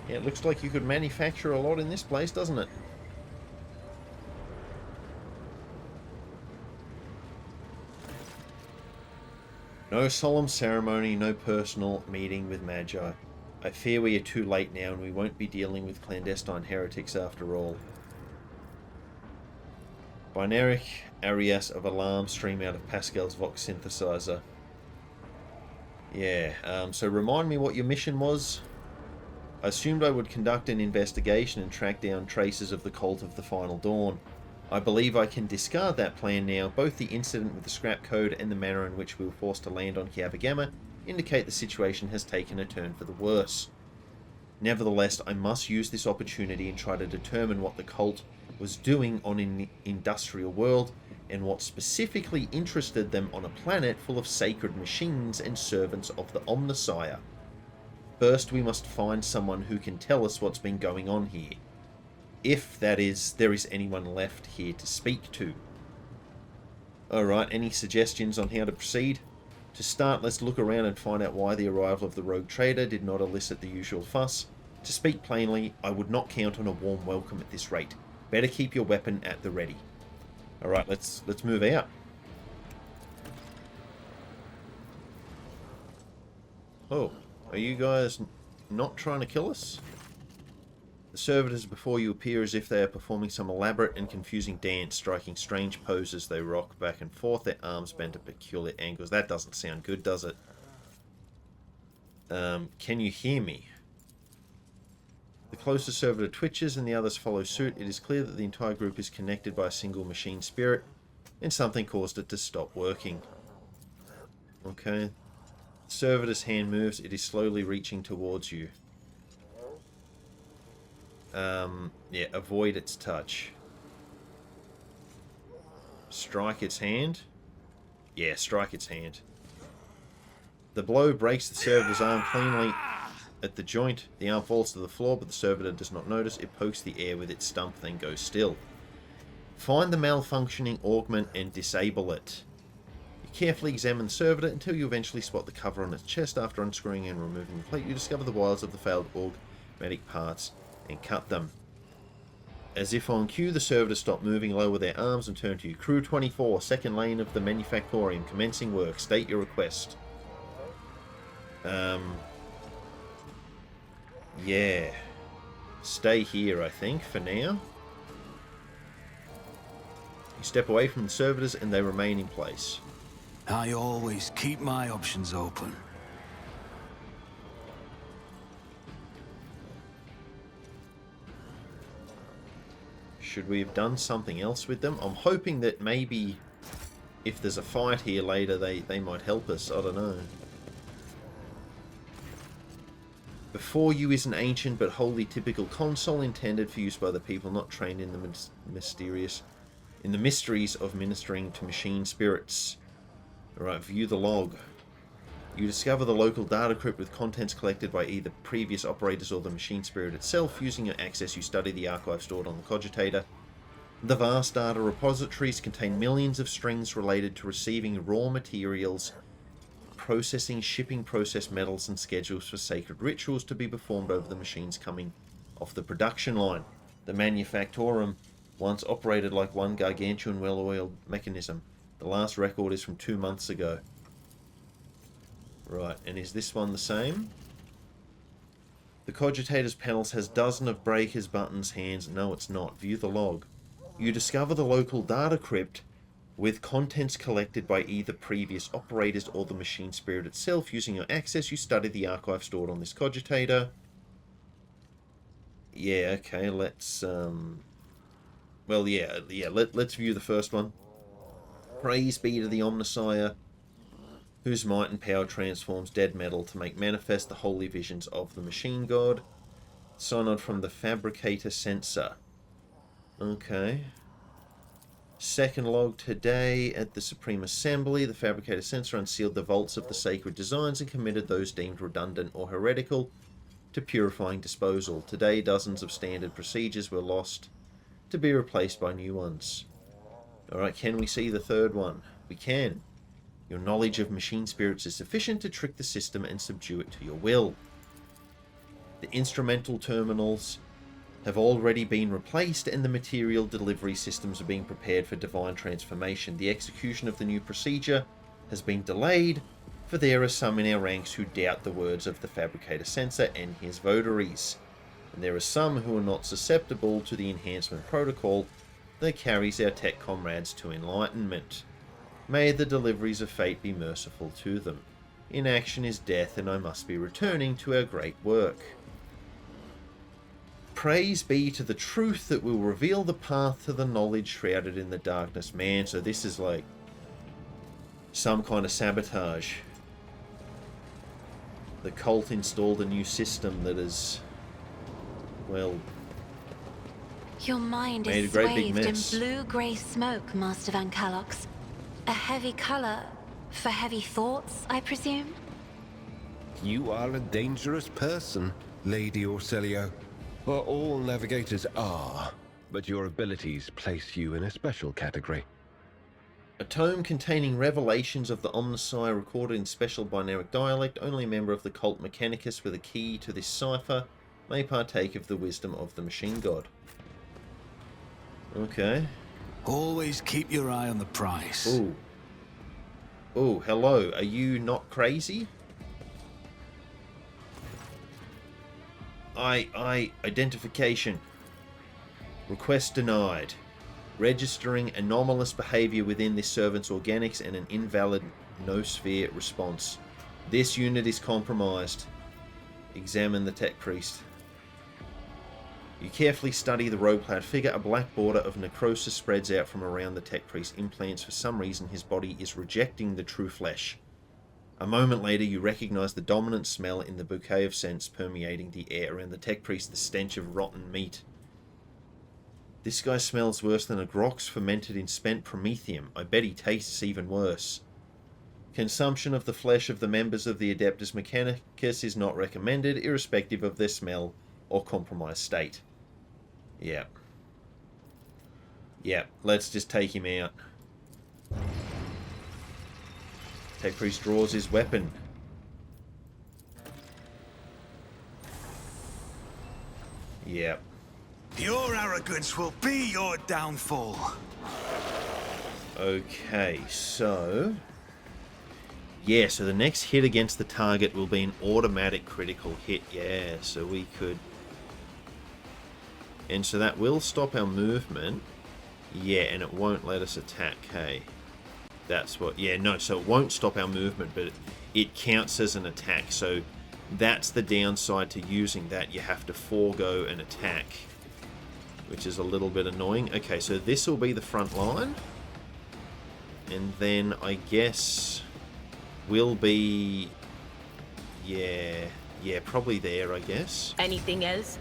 Yeah, it looks like you could manufacture a lot in this place, doesn't it? No solemn ceremony, no personal meeting with Magi. I fear we are too late now and we won't be dealing with clandestine heretics after all. Binaric areas of alarm stream out of Pascal's Vox synthesizer. Yeah, so remind me what your mission was. I assumed I would conduct an investigation and track down traces of the Cult of the Final Dawn. I believe I can discard that plan now. Both the incident with the scrap code and the manner in which we were forced to land on Kiava Gamma indicate the situation has taken a turn for the worse. Nevertheless, I must use this opportunity and try to determine what the cult was doing on an industrial world and what specifically interested them on a planet full of sacred machines and servants of the Omnissiah. First, we must find someone who can tell us what's been going on here. If, that is, there is anyone left here to speak to. Alright, any suggestions on how to proceed? To start, let's look around and find out why the arrival of the rogue trader did not elicit the usual fuss. To speak plainly, I would not count on a warm welcome at this rate. Better keep your weapon at the ready. Alright, let's move out. Oh, are you guys not trying to kill us? The servitors before you appear as if they are performing some elaborate and confusing dance, striking strange poses. They rock back and forth, their arms bent at peculiar angles. That doesn't sound good, does it? Can you hear me? The closest servitor twitches and the others follow suit. It is clear that the entire group is connected by a single machine spirit, and something caused it to stop working. Okay. The servitor's hand moves. It is slowly reaching towards you. Yeah, avoid its touch. Strike its hand. Yeah, strike its hand. The blow breaks the servitor's arm cleanly at the joint. The arm falls to the floor, but the servitor does not notice. It pokes the air with its stump, then goes still. Find the malfunctioning augment and disable it. You carefully examine the servitor until you eventually spot the cover on its chest. After unscrewing and removing the plate, you discover the wires of the failed augmatic parts and cut them. As if on cue, the servitors stop moving, lower their arms and turn to you. Crew 24, second lane of the Manufactorium, commencing work. State your request. Yeah. Stay here, I think, for now. You step away from the servitors and they remain in place. I always keep my options open. Should we have done something else with them? I'm hoping that maybe if there's a fight here later, they might help us. I don't know. Before you is an ancient but wholly typical console intended for use by the people not trained in the mysteries of ministering to machine spirits. Alright, view the log. You discover the local data crypt with contents collected by either previous operators or the machine spirit itself. Using your access, you study the archive stored on the cogitator. The vast data repositories contain millions of strings related to receiving raw materials, processing, shipping processed metals, and schedules for sacred rituals to be performed over the machines coming off the production line. The Manufactorium once operated like one gargantuan well-oiled mechanism. The last record is from 2 months ago. Right, and is this one the same? The cogitator's panels has dozens of breakers, buttons, hands. No, it's not. View the log. You discover the local data crypt with contents collected by either previous operators or the machine spirit itself. Using your access, you study the archive stored on this cogitator. Yeah, okay, let's, well, let's view the first one. Praise be to the Omnissiah, whose might and power transforms dead metal to make manifest the holy visions of the machine god. Synod from the Fabricator Sensor. Okay. Second log: today at the Supreme Assembly, the Fabricator Sensor unsealed the vaults of the sacred designs and committed those deemed redundant or heretical to purifying disposal. Today, dozens of standard procedures were lost to be replaced by new ones. Alright, can we see the third one? We can. Your knowledge of machine spirits is sufficient to trick the system and subdue it to your will. The instrumental terminals have already been replaced and the material delivery systems are being prepared for divine transformation. The execution of the new procedure has been delayed, for there are some in our ranks who doubt the words of the Fabricator Censor and his votaries. And there are some who are not susceptible to the enhancement protocol that carries our tech comrades to enlightenment. May the deliveries of fate be merciful to them. Inaction is death, and I must be returning to our great work. Praise be to the truth that will reveal the path to the knowledge shrouded in the darkness. Man, so this is like some kind of sabotage. The cult installed a new system that is, well, your mind made a is great big swathed in mess. blue-grey smoke, Master Van Calox. A heavy colour for heavy thoughts, I presume? You are a dangerous person, Lady Orselio. Well, all navigators are, but your abilities place you in a special category. A tome containing revelations of the Omnissiah recorded in special binaric dialect. Only a member of the cult Mechanicus with a key to this cipher may partake of the wisdom of the machine god. Okay. Always keep your eye on the price. Ooh. Ooh, hello. Are you not crazy? Identification. Request denied. Registering anomalous behavior within this servant's organics and an invalid noosphere response. This unit is compromised. Examine the tech priest. You carefully study the robe-clad figure. A black border of necrosis spreads out from around the tech priest's implants. For some reason, his body is rejecting the true flesh. A moment later, you recognize the dominant smell in the bouquet of scents permeating the air around the tech priest, the stench of rotten meat. This guy smells worse than a grox fermented in spent promethium. I bet he tastes even worse. Consumption of the flesh of the members of the Adeptus Mechanicus is not recommended, irrespective of their smell or compromised state. Yeah. Yeah, let's just take him out. Tech priest draws his weapon. Yeah. Your arrogance will be your downfall. Okay, so... yeah, so the next hit against the target will be an automatic critical hit. Yeah, so we could... and so that will stop our movement. Yeah, and it won't let us attack, hey. That's what... yeah, no, so it won't stop our movement, but it counts as an attack. So that's the downside to using that. You have to forego an attack, which is a little bit annoying. Okay, so this will be the front line. And then I guess we'll be... yeah, probably there, I guess. Anything else?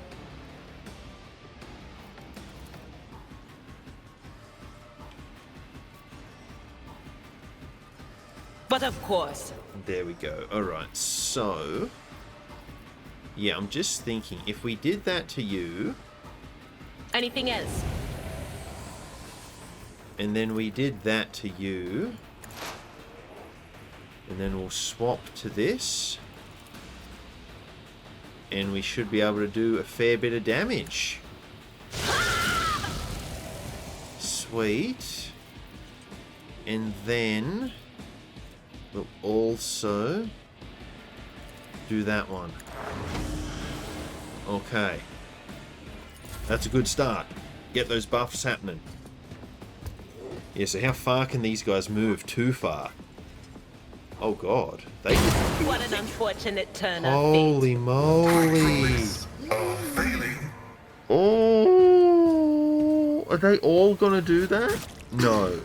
But of course. There we go. Alright, so... yeah, I'm just thinking, if we did that to you... Anything else? and then we did that to you... and then we'll swap to this... and we should be able to do a fair bit of damage. Sweet. And then... we'll also do that one. Okay. That's a good start. Get those buffs happening. Yeah, so how far can these guys move? Too far. Oh god. They... What an unfortunate turn of fate. holy moly. Oh, are they all gonna do that? No.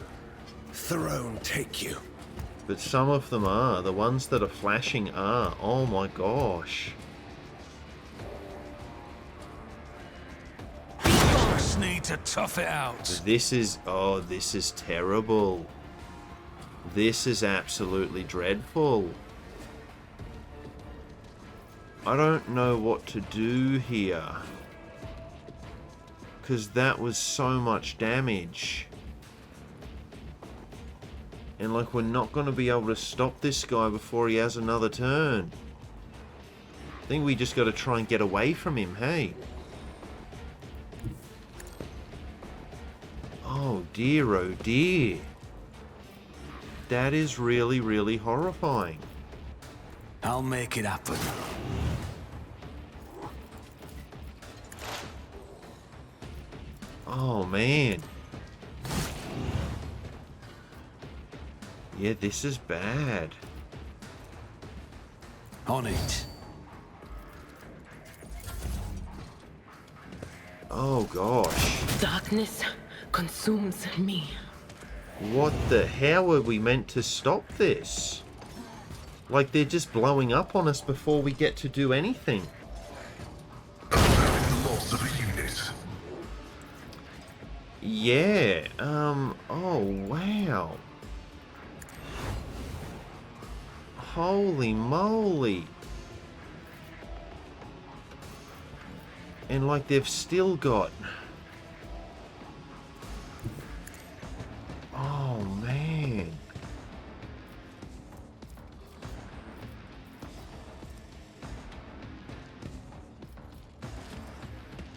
Throne take you. But some of them are. The ones that are flashing are. Oh my gosh. Just need to tough it out. This is... oh, this is terrible. This is absolutely dreadful. I don't know what to do here. Because that was so much damage. And like, we're not going to be able to stop this guy before he has another turn. I think we just got to try and get away from him, hey? Oh dear, oh dear. That is really, really horrifying. I'll make it happen. Oh man. Yeah, this is bad. On it. Oh gosh. Darkness consumes me. What the hell are we meant to stop this? Like they're just blowing up on us before we get to do anything. The loss of a unit. Yeah, oh wow. Holy moly. And like they've still got... Oh man.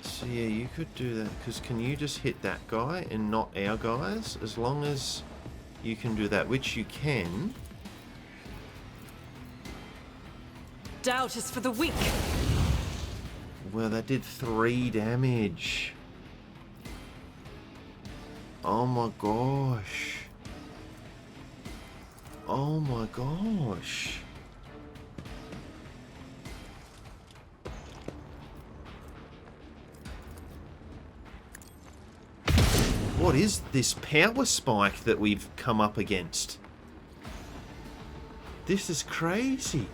So yeah, you could do that, because can you just hit that guy and not our guys? As long as you can do that, which you can. Doubt is for the weak. Well, that did 3 damage. Oh my gosh. Oh my gosh. What is this power spike that we've come up against? This is crazy.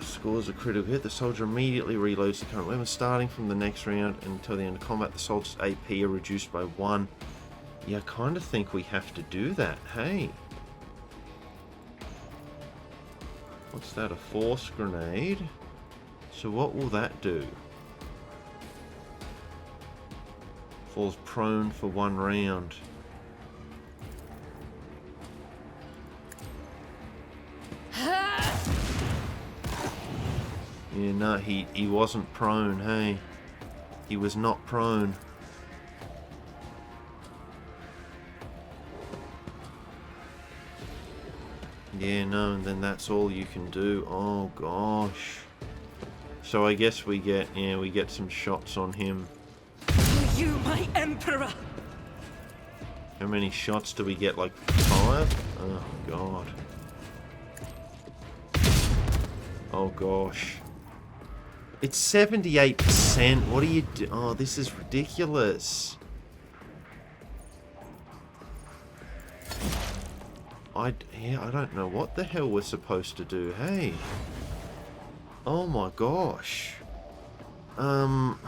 Scores a critical hit. The soldier immediately reloads the current weapon, starting from the next round until the end of combat. The soldier's AP are reduced by 1. Yeah, I kind of think we have to do that. Hey. What's that? A force grenade? So what will that do? Falls prone for 1 round. Yeah, no, he wasn't prone, hey. He was not prone. Yeah, no, and then that's all you can do. Oh, gosh. So I guess we get some shots on him. You, my emperor! How many shots do we get? Like 5? Oh, God. Oh, gosh. It's 78%. What do you do? Oh, this is ridiculous. I don't know what the hell we're supposed to do. Hey. Oh my gosh. The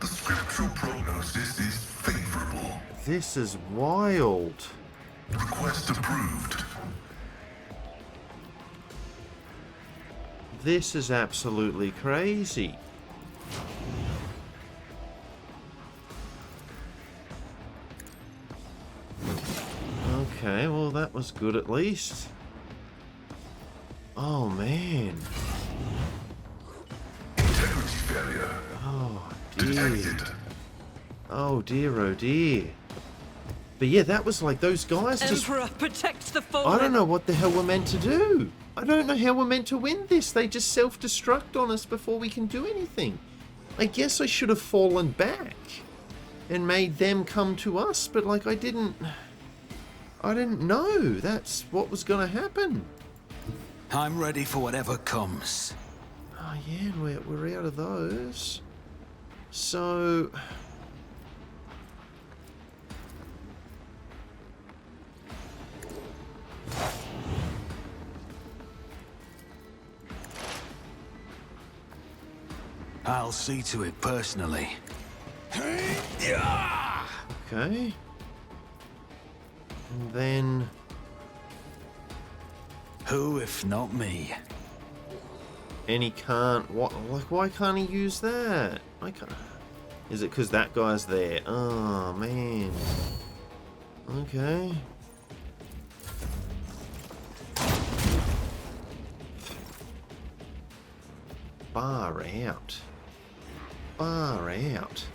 scriptural prognosis is favorable. This is wild. Request approved. This is absolutely crazy. Okay, well that was good at least. Oh man. Integrity failure. Oh dear. Detected. Oh dear, oh dear. But yeah, that was like those guys just... Emperor, protect the fallen! I don't know what the hell we're meant to do. I don't know how we're meant to win this. They just self-destruct on us before we can do anything. I guess I should have fallen back and made them come to us, but like I didn't know that's what was going to happen. I'm ready for whatever comes. Oh yeah, we're out of those. So... I'll see to it personally. Okay. And then... Who if not me? And he can't... What? Like, why can't he use that? I can't... Is it because that guy's there? Oh, man. Okay. Far out. Far out.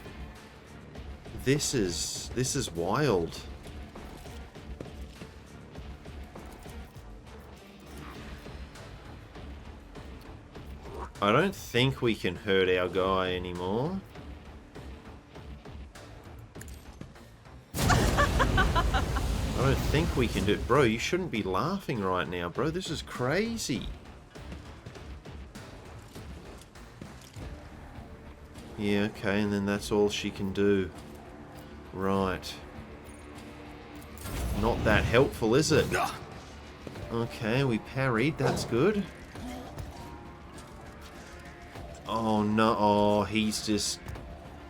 This is wild. I don't think we can hurt our guy anymore. I don't think we can do it. Bro, you shouldn't be laughing right now, bro. This is crazy. Yeah, okay, and then that's all she can do. Right. Not that helpful, is it? Okay, we parried. That's good. Oh, no. Oh, he's just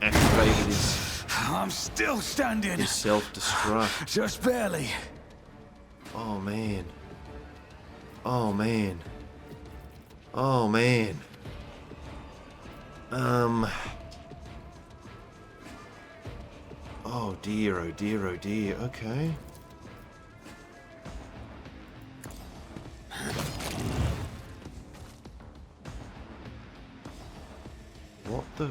activated his... I'm still standing. His self-destruct. Just barely. Oh, man. Oh, man. Oh, man. Oh, dear, oh, dear, oh, dear. Okay. What the...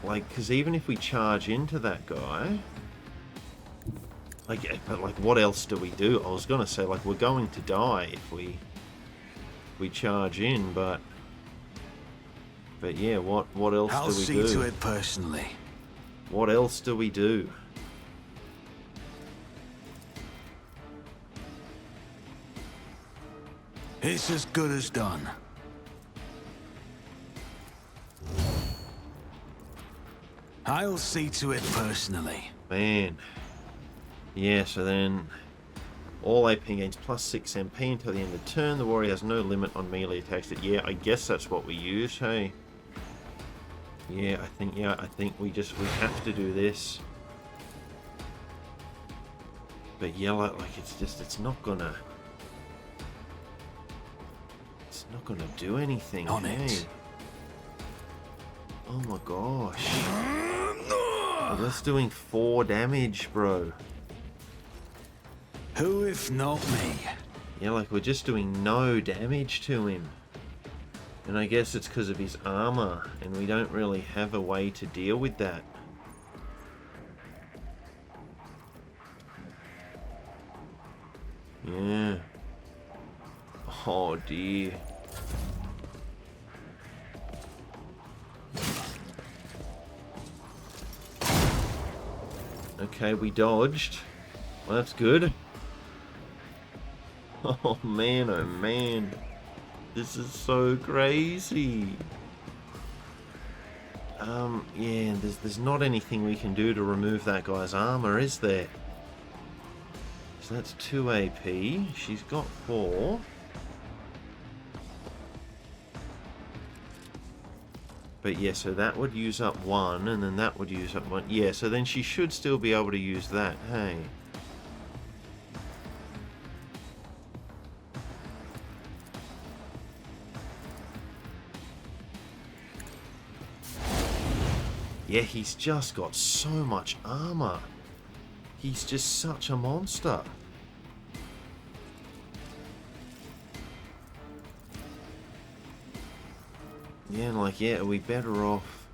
Like, because even if we charge into that guy... Like, but, like, what else do we do? I was going to say, like, we're going to die if we charge in, but... But, yeah, what else I'll do we see do? to it personally. What else do we do? It's as good as done. I'll see to it personally. Man. Yeah, so then... All AP gains plus 6 MP until the end of turn. The warrior has no limit on melee attacks. Yeah, I guess that's what we use, hey? Yeah, I think we have to do this. But yeah, like it's not gonna do anything, On hey? it. Oh my gosh. Oh, that's doing 4 damage, bro. Who if not me? Yeah, like we're just doing no damage to him. And I guess it's because of his armor, and we don't really have a way to deal with that. Yeah. Oh dear. Okay, we dodged. Well, that's good. Oh man, oh man. This is so crazy. Yeah, there's not anything we can do to remove that guy's armor, is there? So that's 2 AP. She's got 4. But yeah, so that would use up 1, and then that would use up 1. Yeah, so then she should still be able to use that, hey? Yeah, he's just got so much armor. He's just such a monster. Yeah, and like, yeah, are we better off?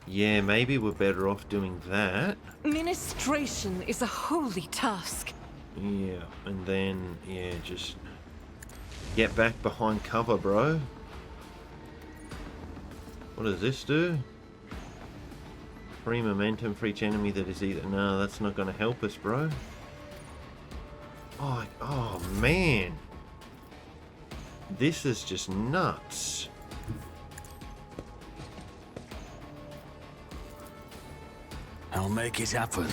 Yeah, maybe we're better off doing that. Ministration is a holy task. Yeah, and then, yeah, just get back behind cover, bro. What does this do? Free momentum for each enemy that is either... No, that's not going to help us, bro. Oh, man. This is just nuts. I'll make it happen.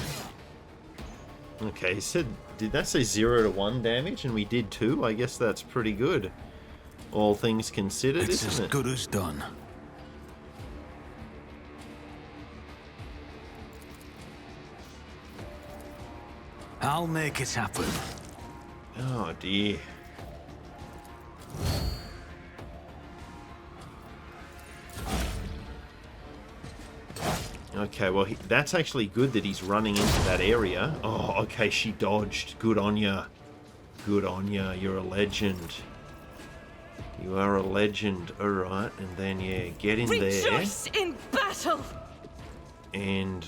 Okay, so did that say 0 to 1 damage? And we did 2? I guess that's pretty good. All things considered, It's as isn't it? good as done. I'll make it happen. Oh, dear. Okay, well, that's actually good that he's running into that area. Oh, okay, she dodged. Good on ya. Good on ya. You're a legend. You are a legend, alright. And then, yeah, get in there. Rejoice in battle! And...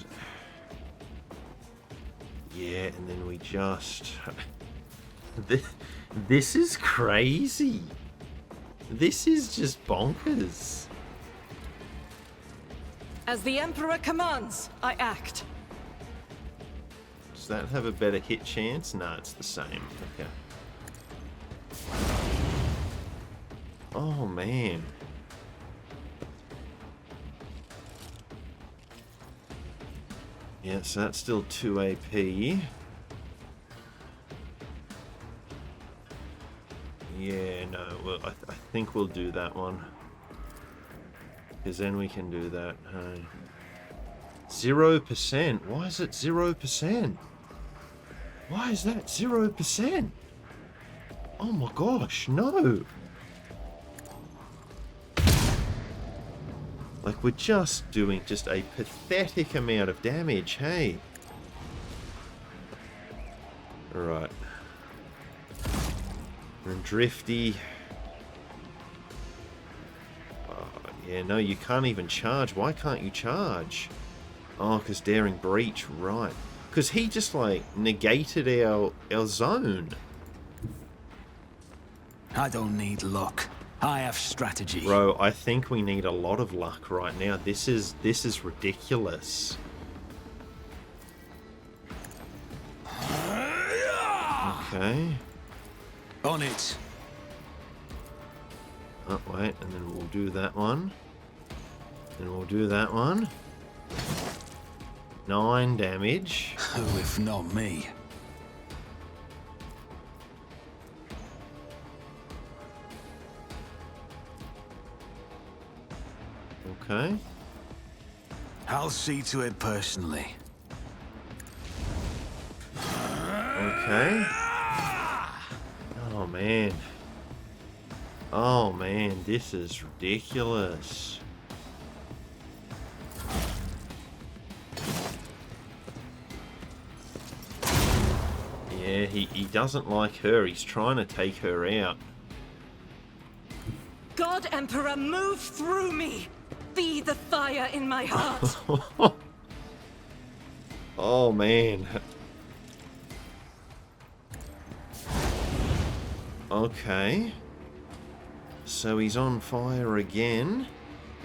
yeah, and then we just... This is crazy. This is just bonkers. As the Emperor commands, I act. Does that have a better hit chance? No, it's the same. Okay. Oh, man. Yeah, so that's still 2 AP. Yeah, no, well, I think we'll do that one. Because then we can do that. 0%? Why is it 0%? Why is that 0%? Oh my gosh, no! Like, we're just doing just a pathetic amount of damage, hey? Alright. And Drifty. Oh, yeah, no, you can't even charge. Why can't you charge? Oh, because Daring Breach, right. Because he just, like, negated our zone. I don't need luck. I have strategy. Bro, I think we need a lot of luck right now. This is ridiculous. Okay. On it. Oh, wait, and then we'll do that one. And we'll do that one. 9 damage. Who if not me? Okay. I'll see to it personally. Okay. Oh, man. Oh, man, this is ridiculous. Yeah, he doesn't like her. He's trying to take her out. God Emperor, move through me! Be the fire in my heart! Oh, man. Okay. So he's on fire again.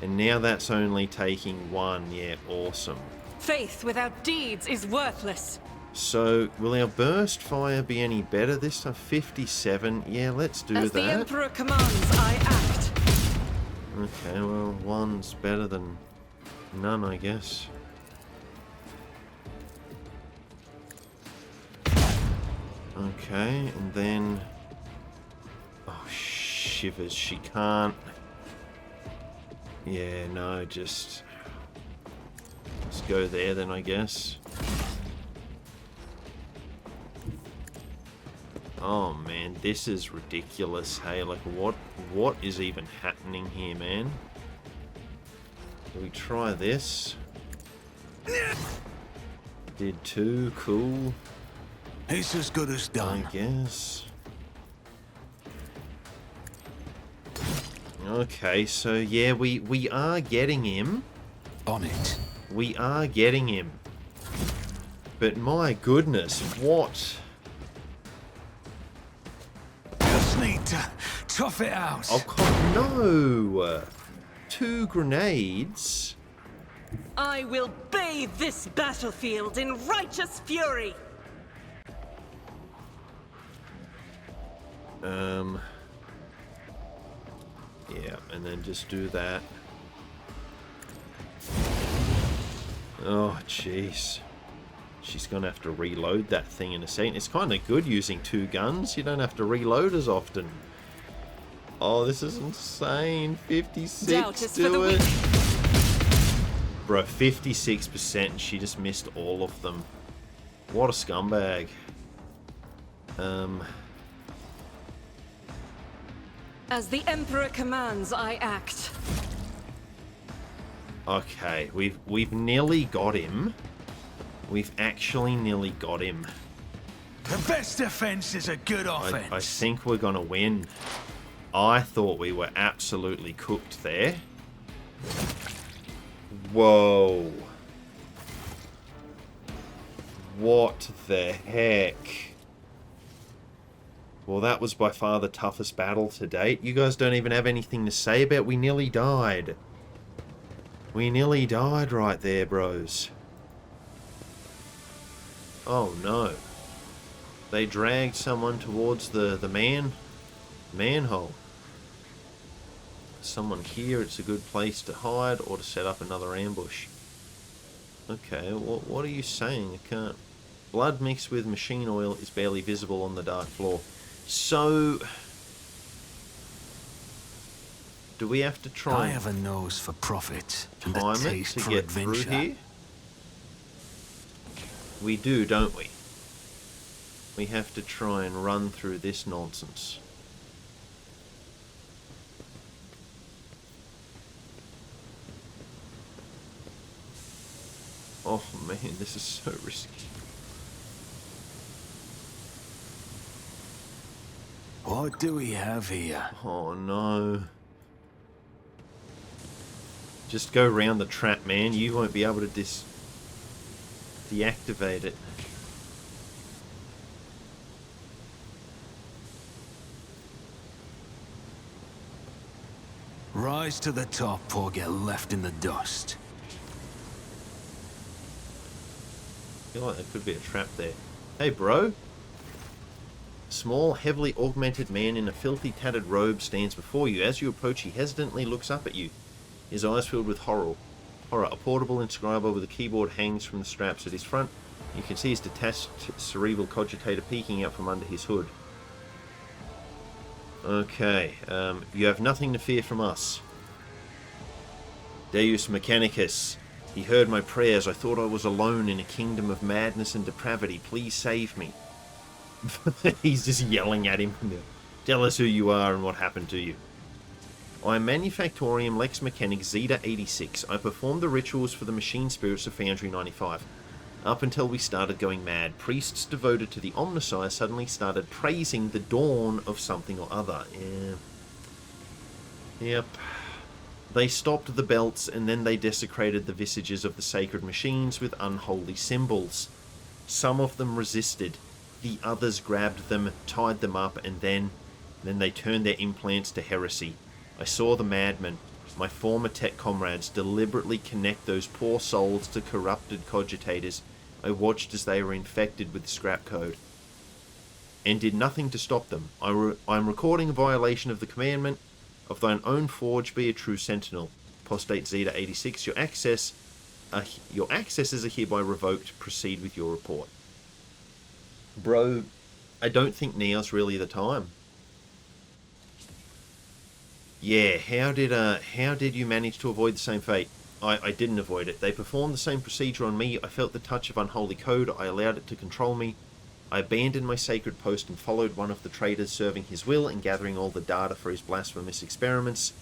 And now that's only taking 1. Yeah, awesome. Faith without deeds is worthless. So, will our burst fire be any better this time? 57. Yeah, let's do As that. the Emperor commands, I act. Okay, well, 1's better than none, I guess. Okay, and then... oh, shivers. She can't... yeah, no, just... let's go there then, I guess. Oh, man, this is ridiculous, hey? Like, what is even happening here, man? Do we try this? Did 2, cool. It's as good as done. I guess. Okay, so yeah, we are getting him. On it. We are getting him. But my goodness, what? Just need to tough it out. Oh, no! 2 grenades. I will bathe this battlefield in righteous fury! Yeah, and then just do that. Oh, jeez. She's gonna have to reload that thing in a second. It's kind of good using 2 guns. You don't have to reload as often. Oh, this is insane. 56, Doubt is for the do it. weak. Bro, 56%, and she just missed all of them. What a scumbag. As the Emperor commands, I act. Okay, we've nearly got him. We've actually nearly got him. The best defense is a good offense. I think we're gonna win. I thought we were absolutely cooked there. Whoa. What the heck? Well, that was by far the toughest battle to date. You guys don't even have anything to say about it. We nearly died. We nearly died right there, bros. Oh no. They dragged someone towards the manhole. Someone here, it's a good place to hide or to set up another ambush. Okay, what are you saying? I can't... Blood mixed with machine oil is barely visible on the dark floor. So... do we have to try... I have a nose for profit and a time it taste to for get through adventure. here? We do, don't we? We have to try and run through this nonsense. Oh man, this is so risky. What do we have here? Oh no. Just go round the trap, man. You won't be able to deactivate it. Rise to the top or get left in the dust. I feel like there could be a trap there. Hey, bro. A small, heavily augmented man in a filthy, tattered robe stands before you. As you approach, he hesitantly looks up at you, his eyes filled with horror. A portable inscriber with a keyboard hangs from the straps at his front. You can see his detached cerebral cogitator peeking out from under his hood. Okay, you have nothing to fear from us. Deus Mechanicus. He heard my prayers. I thought I was alone in a kingdom of madness and depravity. Please save me. He's just yelling at him. Tell us who you are and what happened to you. I am Manufactorium Lex Mechanic Zeta 86. I performed the rituals for the machine spirits of Foundry 95. Up until we started going mad, priests devoted to the Omnissiah suddenly started praising the dawn of something or other. Yep. They stopped the belts and then they desecrated the visages of the sacred machines with unholy symbols. Some of them resisted. The others grabbed them, tied them up, and then they turned their implants to heresy. I saw the madmen, my former tech comrades, deliberately connect those poor souls to corrupted cogitators. I watched as they were infected with scrap code, and did nothing to stop them. I am recording a violation of the commandment of thine own forge, be a true sentinel. Postate Zeta 86, your accesses are hereby revoked. Proceed with your report. Bro, I don't think now's really the time. Yeah, how did you manage to avoid the same fate? I didn't avoid it. They performed the same procedure on me. I felt the touch of unholy code. I allowed it to control me. I abandoned my sacred post and followed one of the traitors serving his will and gathering all the data for his blasphemous experiments.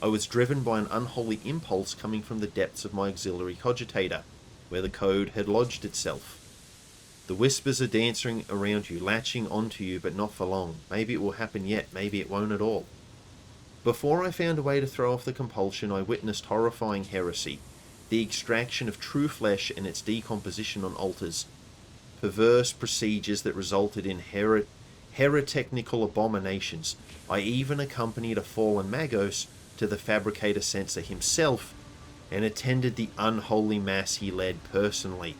I was driven by an unholy impulse coming from the depths of my auxiliary cogitator, where the code had lodged itself. The whispers are dancing around you, latching onto you, but not for long. Maybe it will happen yet, maybe it won't at all. Before I found a way to throw off the compulsion, I witnessed horrifying heresy, the extraction of true flesh and its decomposition on altars, perverse procedures that resulted in heretical abominations. I even accompanied a fallen Magos to the fabricator censor himself and attended the unholy mass he led personally.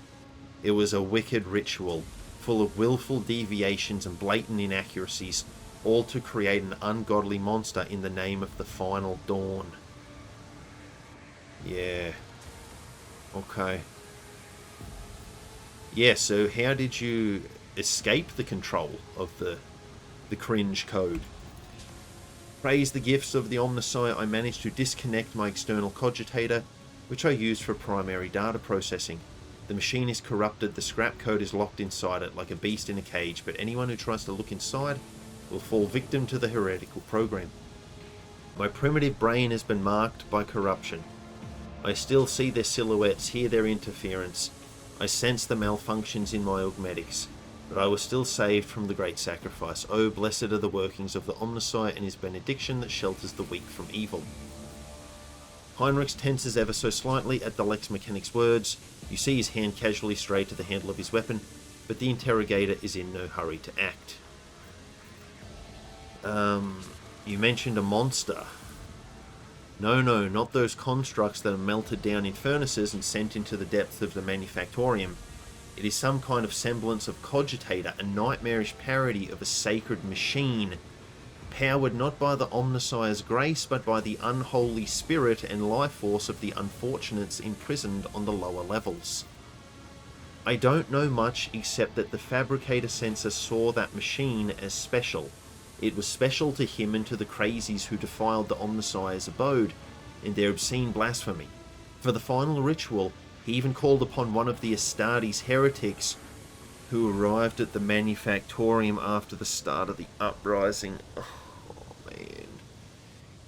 It was a wicked ritual, full of willful deviations and blatant inaccuracies, all to create an ungodly monster in the name of the final dawn. Yeah. Okay. Yeah, so how did you escape the control of the cringe code? Praise the gifts of the Omnissiah, I managed to disconnect my external cogitator, which I used for primary data processing. The machine is corrupted, the scrap code is locked inside it like a beast in a cage, but anyone who tries to look inside will fall victim to the heretical program. My primitive brain has been marked by corruption. I still see their silhouettes, hear their interference. I sense the malfunctions in my augmetics. but I was still saved from the great sacrifice. Oh, blessed are the workings of the Omnissiah and his benediction that shelters the weak from evil. Heinrich tenses ever so slightly at the Lex Mechanic's words. You see his hand casually stray to the handle of his weapon, but the interrogator is in no hurry to act. You mentioned a monster. No, not those constructs that are melted down in furnaces and sent into the depths of the manufactorium. It is some kind of semblance of cogitator, a nightmarish parody of a sacred machine, powered not by the Omnissiah's grace, but by the unholy spirit and life force of the unfortunates imprisoned on the lower levels. I don't know much except that the fabricator sensor saw that machine as special. It was special to him and to the crazies who defiled the Omnissiah's abode in their obscene blasphemy. For the final ritual, he even called upon one of the Astartes heretics who arrived at the manufactorium after the start of the uprising. Oh, man.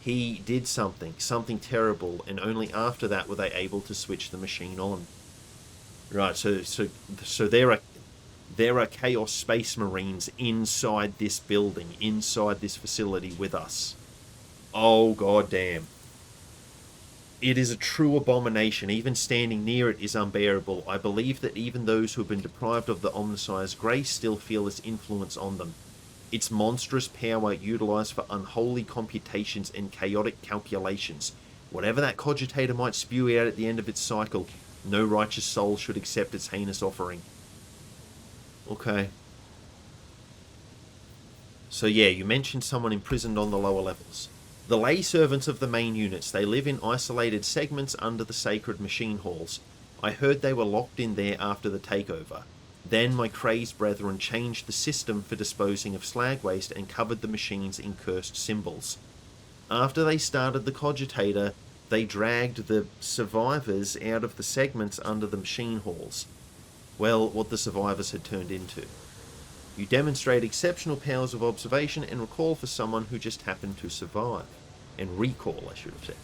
He did something terrible, and only after that were they able to switch the machine on. Right, so there are Chaos Space Marines inside this building, inside this facility with us. Oh, goddamn. It is a true abomination. Even standing near it is unbearable. I believe that even those who have been deprived of the Omnissiah's grace still feel its influence on them. Its monstrous power utilized for unholy computations and chaotic calculations. Whatever that cogitator might spew out at the end of its cycle, no righteous soul should accept its heinous offering. Okay. So yeah, you mentioned someone imprisoned on the lower levels. The lay servants of the main units, they live in isolated segments under the sacred machine halls. I heard they were locked in there after the takeover. Then my crazed brethren changed the system for disposing of slag waste and covered the machines in cursed symbols. After they started the cogitator, they dragged the survivors out of the segments under the machine halls. Well, what the survivors had turned into. You demonstrate exceptional powers of observation and recall for someone who just happened to survive. And recall, I should have said.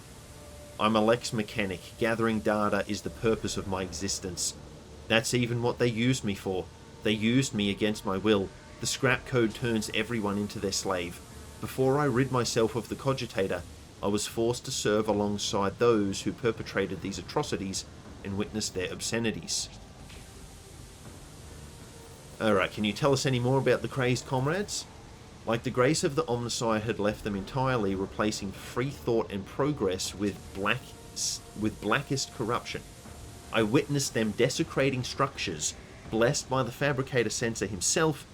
I'm a Lex Mechanic. Gathering data is the purpose of my existence. That's even what they used me for. They used me against my will. The scrap code turns everyone into their slave. Before I rid myself of the cogitator, I was forced to serve alongside those who perpetrated these atrocities and witnessed their obscenities. Alright, can you tell us any more about the crazed comrades? Like the grace of the Omnissiah had left them entirely, replacing free thought and progress with blackest corruption. I witnessed them desecrating structures, blessed by the fabricator sensor himself,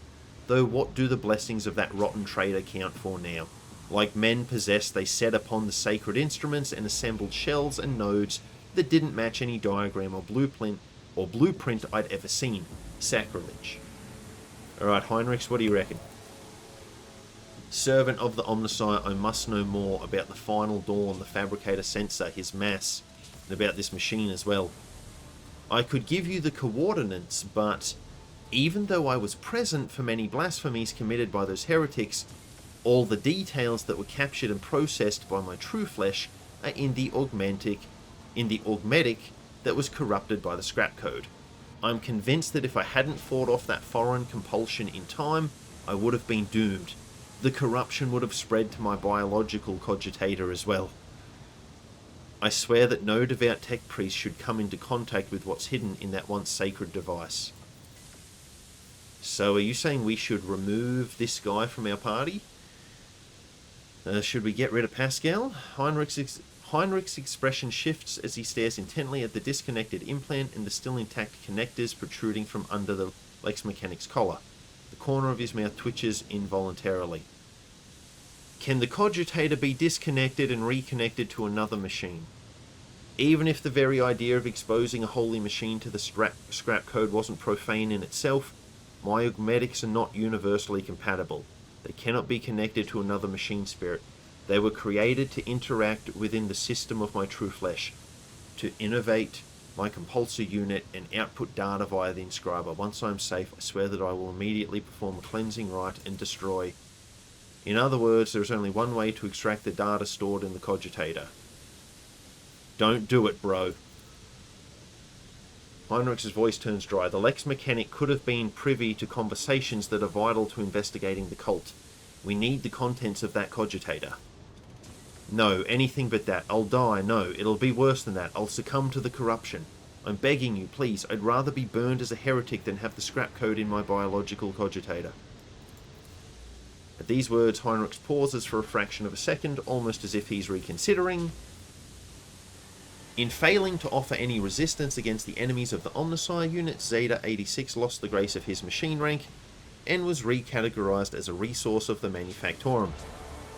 though what do the blessings of that rotten traitor count for now? Like men possessed, they set upon the sacred instruments and assembled shells and nodes that didn't match any diagram or blueprint I'd ever seen. Sacrilege. Alright, Heinrichs, what do you reckon? Servant of the Omnissiah, I must know more about the final dawn, the fabricator sensor, his mass, and about this machine as well. I could give you the coordinates, but even though I was present for many blasphemies committed by those heretics, all the details that were captured and processed by my true flesh are in the augmetic that was corrupted by the scrap code. I'm convinced that if I hadn't fought off that foreign compulsion in time, I would have been doomed. The corruption would have spread to my biological cogitator as well. I swear that no devout tech priest should come into contact with what's hidden in that once sacred device. So are you saying we should remove this guy from our party? Should we get rid of Pascal? Heinrich's expression shifts as he stares intently at the disconnected implant and the still intact connectors protruding from under the Lex Mechanic's collar. The corner of his mouth twitches involuntarily. Can the cogitator be disconnected and reconnected to another machine? Even if the very idea of exposing a holy machine to the scrap code wasn't profane in itself, my augmetics are not universally compatible. They cannot be connected to another machine spirit. They were created to interact within the system of my true flesh, to innovate my compulsor unit and output data via the inscriber. Once I am safe, I swear that I will immediately perform a cleansing rite and destroy. In other words, there is only one way to extract the data stored in the cogitator. Don't do it, bro. Heinrich's voice turns dry. The Lex mechanic could have been privy to conversations that are vital to investigating the cult. We need the contents of that cogitator. No, anything but that. I'll die. No, it'll be worse than that. I'll succumb to the corruption. I'm begging you, please. I'd rather be burned as a heretic than have the scrap code in my biological cogitator. At these words, Heinrich pauses for a fraction of a second, almost as if he's reconsidering. In failing to offer any resistance against the enemies of the Omnissiah unit, Zeta-86 lost the grace of his machine rank and was recategorized as a resource of the Manufactorum.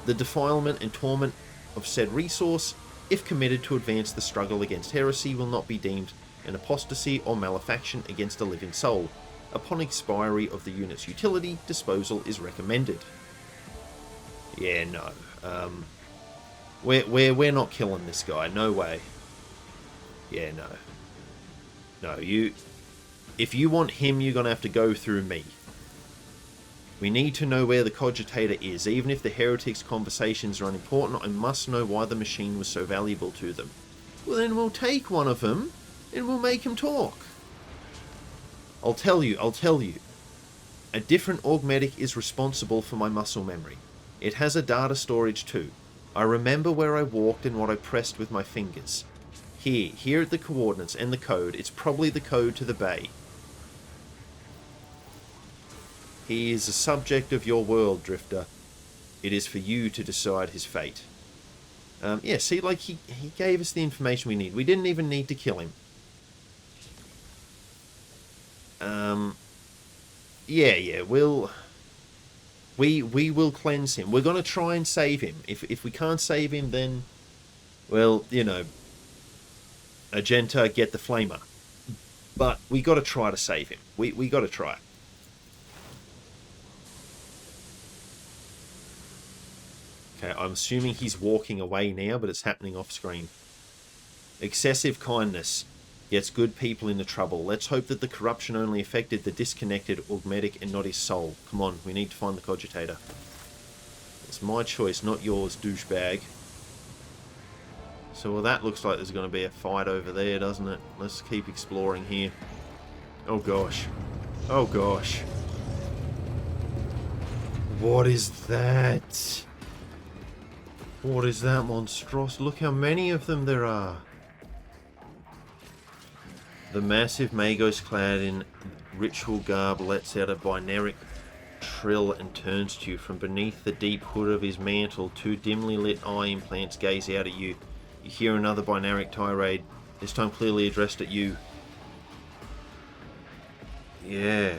The defilement and torment of said resource, if committed to advance the struggle against heresy, will not be deemed an apostasy or malefaction against a living soul. Upon expiry of the unit's utility, disposal is recommended. Yeah, no. We're not killing this guy. No way. Yeah, no. No, if you want him, you're going to have to go through me. We need to know where the cogitator is. Even if the heretics' conversations are unimportant, I must know why the machine was so valuable to them. Well, then we'll take one of them, and we'll make him talk. I'll tell you. A different augmetic is responsible for my muscle memory. It has a data storage too. I remember where I walked and what I pressed with my fingers. Here are the coordinates and the code. It's probably the code to the bay. He is a subject of your world, Drifter. It is for you to decide his fate. Yeah, see, like, he gave us the information we need. We didn't even need to kill him. Yeah, we will cleanse him. We're going to try and save him. If we can't save him, then, well, you know, Agenta, get the flamer. But we got to try to save him. We got to try. Okay, I'm assuming he's walking away now, but it's happening off screen. Excessive kindness gets good people into trouble. Let's hope that the corruption only affected the disconnected augmetic and not his soul. Come on, we need to find the cogitator. It's my choice, not yours, douchebag. So, well, that looks like there's going to be a fight over there, doesn't it? Let's keep exploring here. Oh, gosh. Oh, gosh. What is that? What is that monstrosity? Look how many of them there are. The massive Magos clad in ritual garb lets out a binaric trill and turns to you. From beneath the deep hood of his mantle, two dimly lit eye implants gaze out at you. You hear another binaric tirade, this time clearly addressed at you. Yeah.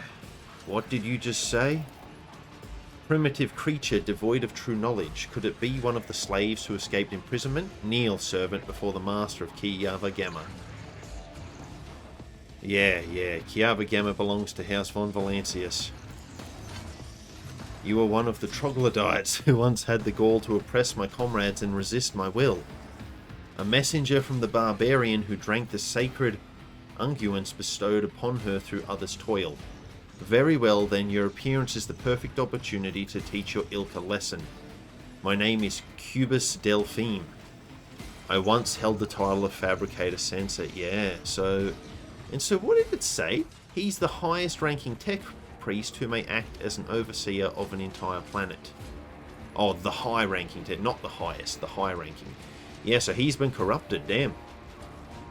What did you just say? Primitive creature devoid of true knowledge. Could it be one of the slaves who escaped imprisonment? Kneel, servant, before the master of Kiava Gamma. Yeah. Kiava Gamma belongs to House von Valancius. You were one of the troglodytes who once had the gall to oppress my comrades and resist my will. A messenger from the barbarian who drank the sacred unguents bestowed upon her through others' toil. Very well, then, your appearance is the perfect opportunity to teach your ilk a lesson. My name is Cubus Delphine. I once held the title of Fabricator Censor. Yeah, so what did it say? He's the highest ranking tech priest who may act as an overseer of an entire planet. Oh, the high ranking tech, not the highest, the high ranking. Yeah, so he's been corrupted, damn.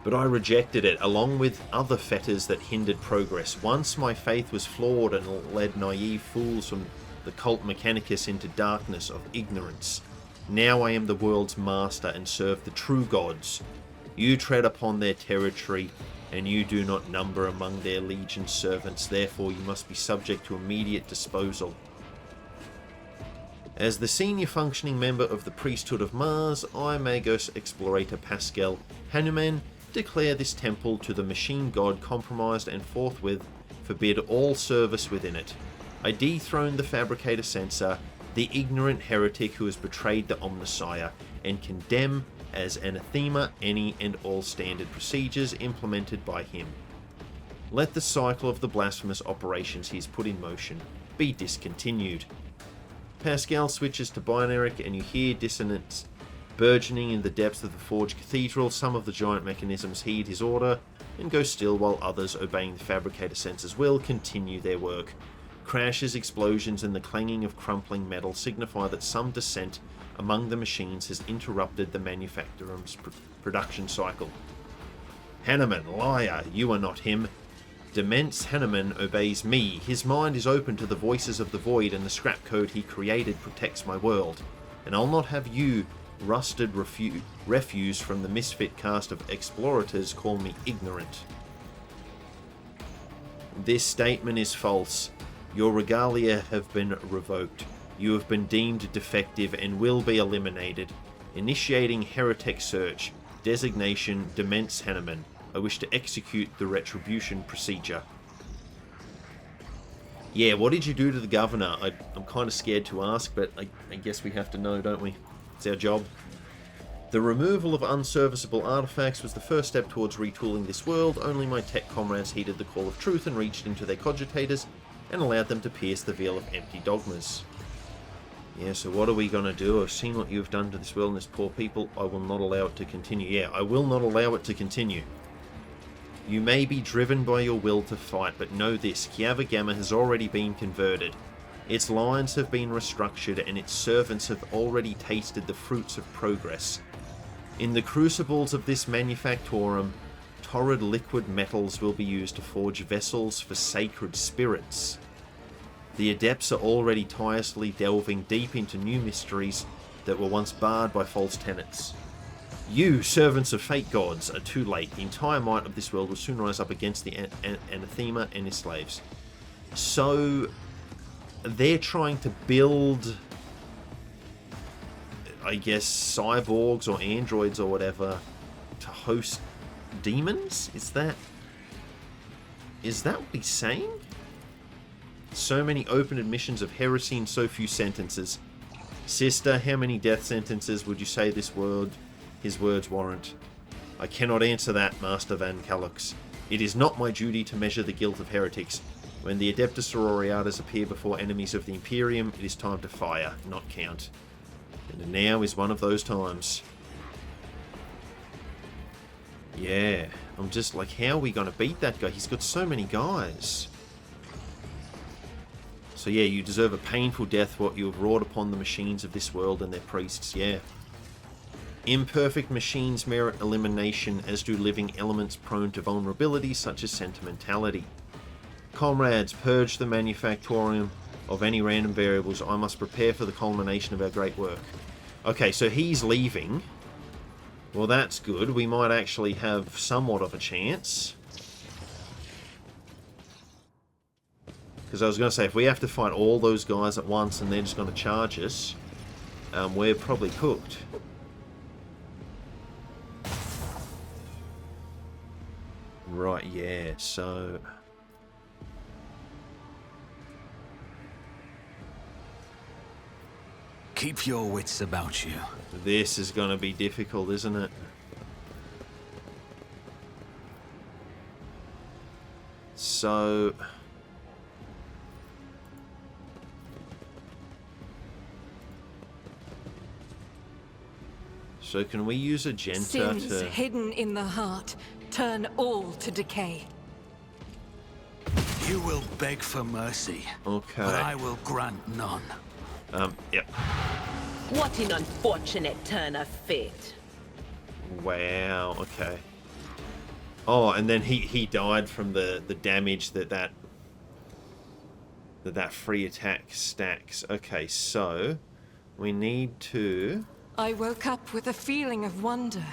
But I rejected it, along with other fetters that hindered progress. Once my faith was flawed and led naive fools from the cult mechanicus into darkness of ignorance. Now I am the world's master and serve the true gods. You tread upon their territory, and you do not number among their legion servants. Therefore you must be subject to immediate disposal. As the senior functioning member of the priesthood of Mars, I, Magos Explorator Pascal Hanuman, declare this temple to the machine god compromised and forthwith forbid all service within it. I dethrone the Fabricator Censor, the ignorant heretic who has betrayed the Omnissiah, and condemn as anathema any and all standard procedures implemented by him. Let the cycle of the blasphemous operations he has put in motion be discontinued. Pascal switches to binaric and you hear dissonance burgeoning in the depths of the Forge Cathedral. Some of the giant mechanisms heed his order, and go still while others, obeying the fabricator senses, will continue their work. Crashes, explosions, and the clanging of crumpling metal signify that some dissent among the machines has interrupted the manufacturer's production cycle. Hanneman, liar, you are not him. Demence Hanneman obeys me. His mind is open to the voices of the void, and the scrap code he created protects my world. And I'll not have you, rusted refuse from the misfit cast of explorators, call me ignorant. This statement is false. Your regalia have been revoked. You have been deemed defective and will be eliminated. Initiating heretic search. Designation Demence Hanneman. I wish to execute the retribution procedure. Yeah, what did you do to the governor? I'm kind of scared to ask, but I guess we have to know, don't we? It's our job. The removal of unserviceable artifacts was the first step towards retooling this world. Only my tech comrades heeded the call of truth and reached into their cogitators and allowed them to pierce the veil of empty dogmas. Yeah, so what are we going to do? I've seen what you've done to this world and this poor people. I will not allow it to continue. Yeah, I will not allow it to continue. You may be driven by your will to fight, but know this, Kiava Gamma has already been converted. Its lines have been restructured, and its servants have already tasted the fruits of progress. In the crucibles of this manufactorum, torrid liquid metals will be used to forge vessels for sacred spirits. The adepts are already tirelessly delving deep into new mysteries that were once barred by false tenets. You, servants of fate gods, are too late. The entire might of this world will soon rise up against the anathema and his slaves. So, they're trying to build, I guess, cyborgs or androids or whatever to host demons? Is that what he's saying? So many open admissions of heresy and so few sentences. Sister, how many death sentences would you say his words warrant? I cannot answer that, Master Van Calux. It is not my duty to measure the guilt of heretics. When the Adeptus Sororitas appear before enemies of the Imperium, it is time to fire, not count. And now is one of those times. Yeah, I'm just like, how are we going to beat that guy? He's got so many guys. So yeah, you deserve a painful death, what you have wrought upon the machines of this world and their priests, yeah. Imperfect machines merit elimination, as do living elements prone to vulnerability such as sentimentality. Comrades, purge the manufactorium of any random variables. I must prepare for the culmination of our great work. Okay, so he's leaving. Well, that's good. We might actually have somewhat of a chance. Because I was going to say, if we have to fight all those guys at once and they're just going to charge us, we're probably cooked. Right, yeah, so... Keep your wits about you. This is going to be difficult, isn't it? So... So can we use a Genta Sins to... hidden in the heart turn all to decay. You will beg for mercy, Okay. but I will grant none. Yep. What an unfortunate turn of fate. Wow, okay. Oh, and then he died from the damage that free attack stacks. Okay, so we need to... I woke up with a feeling of wonder,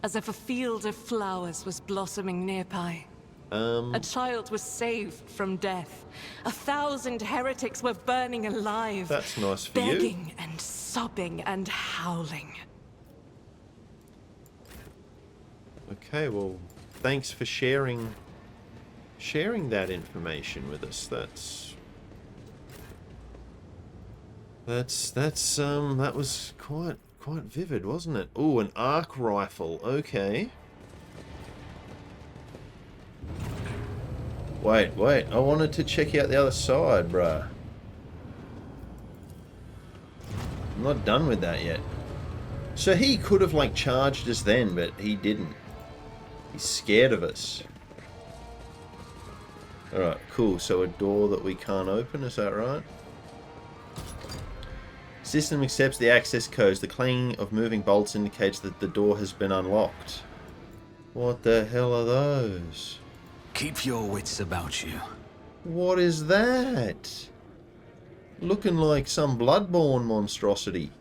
as if a field of flowers was blossoming nearby. A child was saved from death. 1,000 heretics were burning alive. That's nice for you. Begging and sobbing and howling. Okay, well, thanks for sharing that information with us. That was quite vivid, wasn't it? Ooh, an arc rifle. Okay. Wait, I wanted to check out the other side, bruh. I'm not done with that yet. So he could have, like, charged us then, but he didn't. He's scared of us. Alright, cool. So a door that we can't open, is that right? System accepts the access codes. The clanging of moving bolts indicates that the door has been unlocked. What the hell are those? Keep your wits about you. What is that? Looking like some bloodborne monstrosity.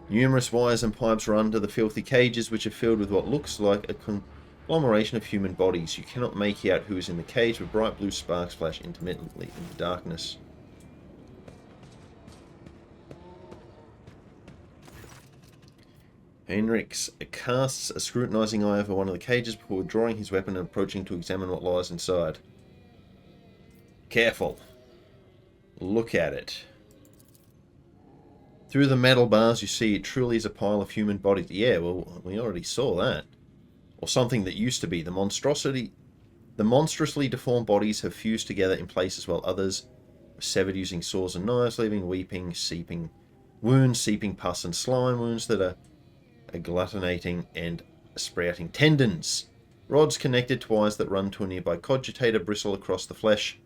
Numerous wires and pipes run to the filthy cages, which are filled with what looks like a conglomeration of human bodies. You cannot make out who is in the cage, but bright blue sparks flash intermittently in the darkness. Heinrichs casts a scrutinizing eye over one of the cages before withdrawing his weapon and approaching to examine what lies inside. Careful. Look at it. Through the metal bars you see it truly is a pile of human bodies. Yeah, well, we already saw that. Or something that used to be. The monstrously deformed bodies have fused together in places while others are severed using saws and knives, leaving weeping, seeping wounds, seeping pus and slime wounds that are agglutinating and sprouting tendons. Rods connected to wires that run to a nearby cogitator bristle across the flesh.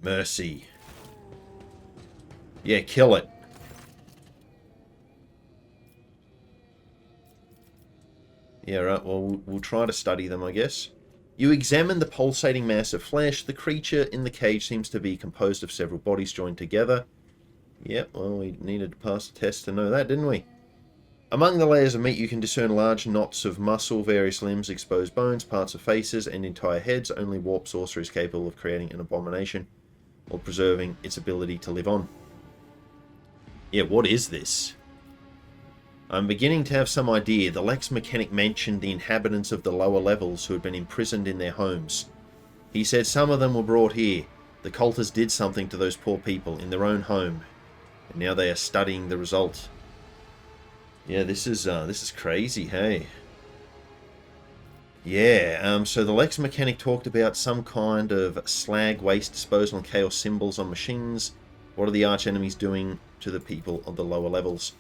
Mercy. Yeah, kill it. Yeah, right, well, we'll try to study them, I guess. You examine the pulsating mass of flesh. The creature in the cage seems to be composed of several bodies joined together. Yep, well, we needed to pass the test to know that, didn't we? Among the layers of meat you can discern large knots of muscle, various limbs, exposed bones, parts of faces, and entire heads. Only warp sorcery is capable of creating an abomination or preserving its ability to live on. Yeah, what is this? I'm beginning to have some idea. The Lex Mechanic mentioned the inhabitants of the lower levels who had been imprisoned in their homes. He said some of them were brought here. The cultists did something to those poor people in their own home, and now they are studying the result. Yeah, this is crazy, hey. Yeah, so the Lex Mechanic talked about some kind of slag, waste disposal, and chaos symbols on machines. What are the arch-enemies doing to the people of the lower levels?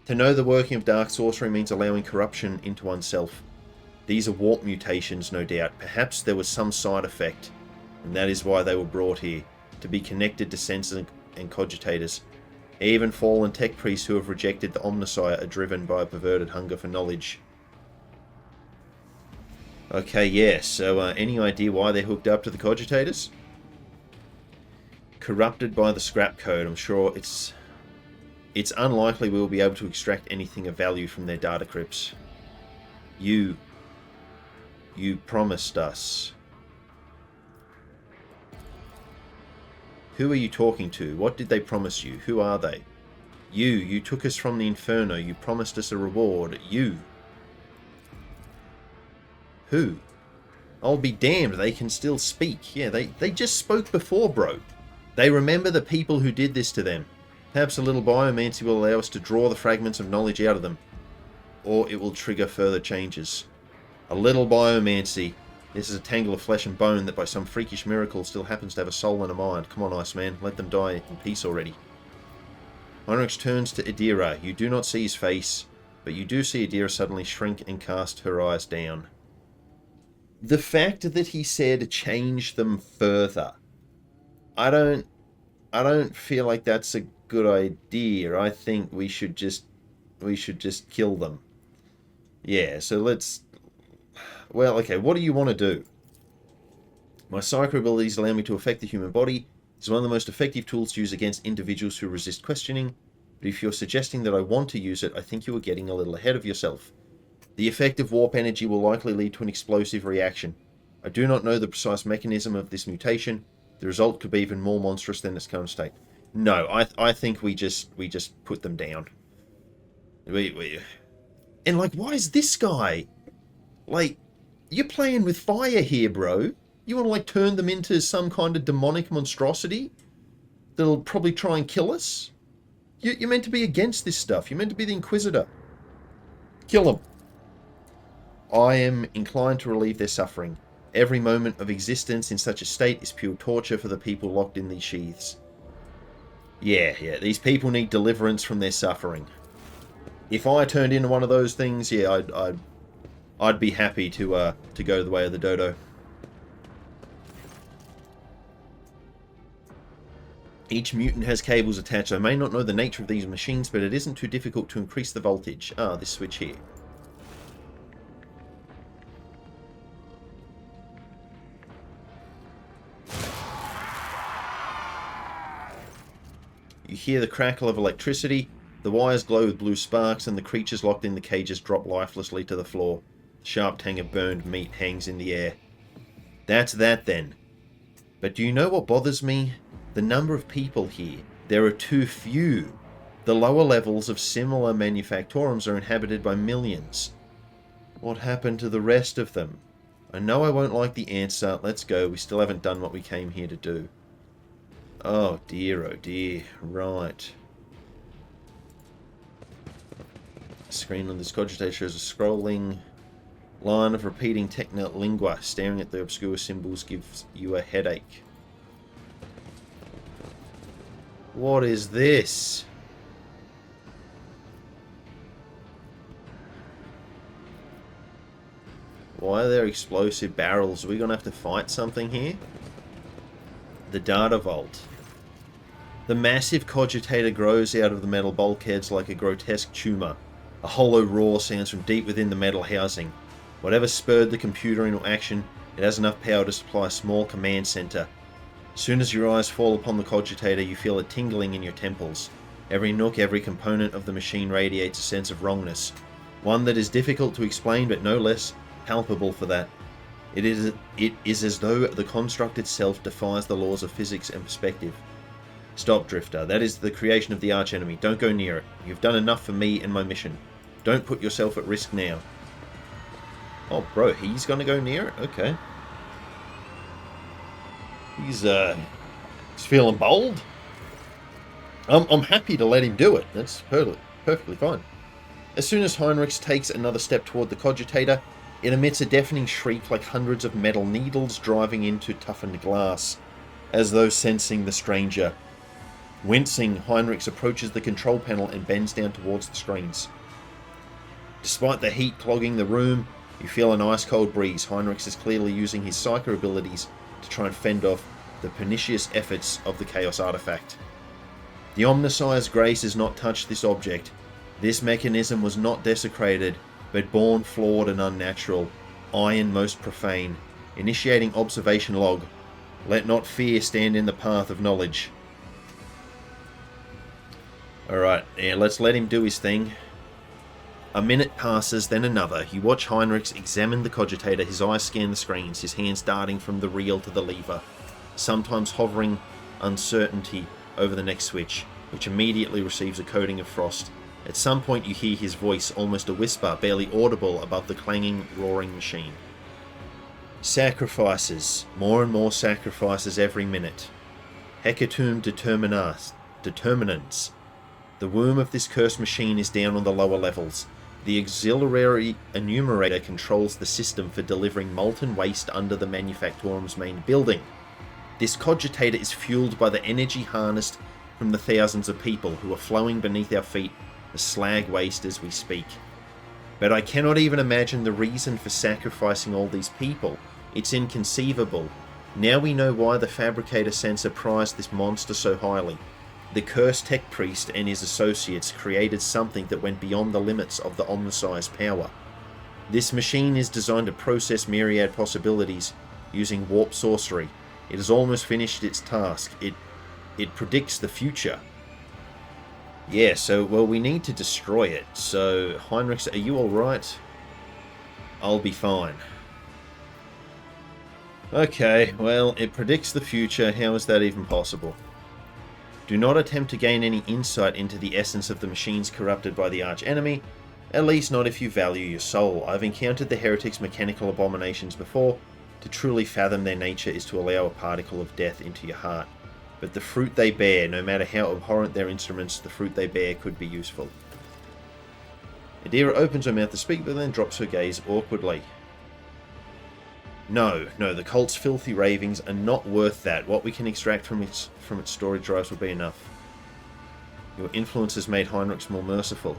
To know the working of dark sorcery means allowing corruption into oneself. These are warp mutations, no doubt. Perhaps there was some side effect, and that is why they were brought here, to be connected to sensors and cogitators. Even fallen tech priests who have rejected the Omnissiah are driven by a perverted hunger for knowledge. Okay, yeah, so any idea why they're hooked up to the cogitators? Corrupted by the scrap code. I'm sure it's unlikely we'll be able to extract anything of value from their data crypts. You promised us. Who are you talking to? What did they promise you? Who are they? You took us from the Inferno. You promised us a reward. You. Who? I'll be damned, they can still speak. Yeah, they just spoke before, bro. They remember the people who did this to them. Perhaps a little biomancy will allow us to draw the fragments of knowledge out of them. Or it will trigger further changes. A little biomancy. This is a tangle of flesh and bone that by some freakish miracle still happens to have a soul and a mind. Come on, Iceman, let them die in peace already. Heinrich turns to Adira. You do not see his face, but you do see Adira suddenly shrink and cast her eyes down. The fact that he said change them further. I don't feel like that's a good idea. I think we should just kill them. Yeah, so let's... Well, okay, what do you want to do? My psycho abilities allow me to affect the human body. It's one of the most effective tools to use against individuals who resist questioning. But if you're suggesting that I want to use it, I think you are getting a little ahead of yourself. The effect of warp energy will likely lead to an explosive reaction. I do not know the precise mechanism of this mutation. The result could be even more monstrous than its current state. No, I think we just put them down. And like, why is this guy? Like, you're playing with fire here, bro. You want to like turn them into some kind of demonic monstrosity that'll probably try and kill us? You're meant to be against this stuff. You're meant to be the Inquisitor. Kill them. I am inclined to relieve their suffering. Every moment of existence in such a state is pure torture for the people locked in these sheaths. Yeah, these people need deliverance from their suffering. If I turned into one of those things, yeah, I'd be happy to go the way of the dodo. Each mutant has cables attached. I may not know the nature of these machines, but it isn't too difficult to increase the voltage. Ah, this switch here. You hear the crackle of electricity, the wires glow with blue sparks, and the creatures locked in the cages drop lifelessly to the floor. The sharp tang of burned meat hangs in the air. That's that then. But do you know what bothers me? The number of people here. There are too few. The lower levels of similar manufactorums are inhabited by millions. What happened to the rest of them? I know I won't like the answer. Let's go. We still haven't done what we came here to do. Oh dear, oh dear. Right. The screen on this cogitator shows a scrolling line of repeating techno lingua. Staring at the obscure symbols gives you a headache. What is this? Why are there explosive barrels? Are we going to have to fight something here? The data vault. The massive cogitator grows out of the metal bulkheads like a grotesque tumour. A hollow roar sounds from deep within the metal housing. Whatever spurred the computer into action, it has enough power to supply a small command centre. As soon as your eyes fall upon the cogitator, you feel a tingling in your temples. Every nook, every component of the machine radiates a sense of wrongness. One that is difficult to explain, but no less palpable for that. It is as though the construct itself defies the laws of physics and perspective. Stop, Drifter. That is the creation of the archenemy. Don't go near it. You've done enough for me and my mission. Don't put yourself at risk now. Oh, bro, he's gonna go near it? Okay. He's feeling bold. I'm happy to let him do it. That's perfectly fine. As soon as Heinrich takes another step toward the cogitator, it emits a deafening shriek like hundreds of metal needles driving into toughened glass, as though sensing the stranger. Wincing, Heinrich approaches the control panel and bends down towards the screens. Despite the heat clogging the room, you feel an ice-cold breeze. Heinrich is clearly using his psycho abilities to try and fend off the pernicious efforts of the Chaos artifact. The Omnissiah's grace has not touched this object. This mechanism was not desecrated, but born flawed and unnatural. Iron most profane. Initiating observation log. Let not fear stand in the path of knowledge. Alright, yeah, let's let him do his thing. A minute passes, then another. You watch Heinrich examine the cogitator, his eyes scan the screens, his hands darting from the reel to the lever, sometimes hovering uncertainty over the next switch, which immediately receives a coating of frost. At some point you hear his voice, almost a whisper, barely audible above the clanging, roaring machine. Sacrifices. More and more sacrifices every minute. Hecatomb determinants. The womb of this cursed machine is down on the lower levels. The auxiliary enumerator controls the system for delivering molten waste under the manufactorum's main building. This cogitator is fueled by the energy harnessed from the thousands of people who are flowing beneath our feet as slag waste as we speak. But I cannot even imagine the reason for sacrificing all these people. It's inconceivable. Now we know why the fabricator sensor prized this monster so highly. The cursed tech priest and his associates created something that went beyond the limits of the Omnissiah's power. This machine is designed to process myriad possibilities using warp sorcery. It has almost finished its task. It predicts the future. Yeah, so, well, we need to destroy it. So, Heinrich, are you alright? I'll be fine. Okay, well, it predicts the future. How is that even possible? Do not attempt to gain any insight into the essence of the machines corrupted by the arch-enemy, at least not if you value your soul. I've encountered the heretics' mechanical abominations before. To truly fathom their nature is to allow a particle of death into your heart. But the fruit they bear, no matter how abhorrent their instruments, the fruit they bear could be useful. Adira opens her mouth to speak, but then drops her gaze awkwardly. No, the cult's filthy ravings are not worth that. What we can extract from its storage drives will be enough. Your influence has made Heinrich more merciful.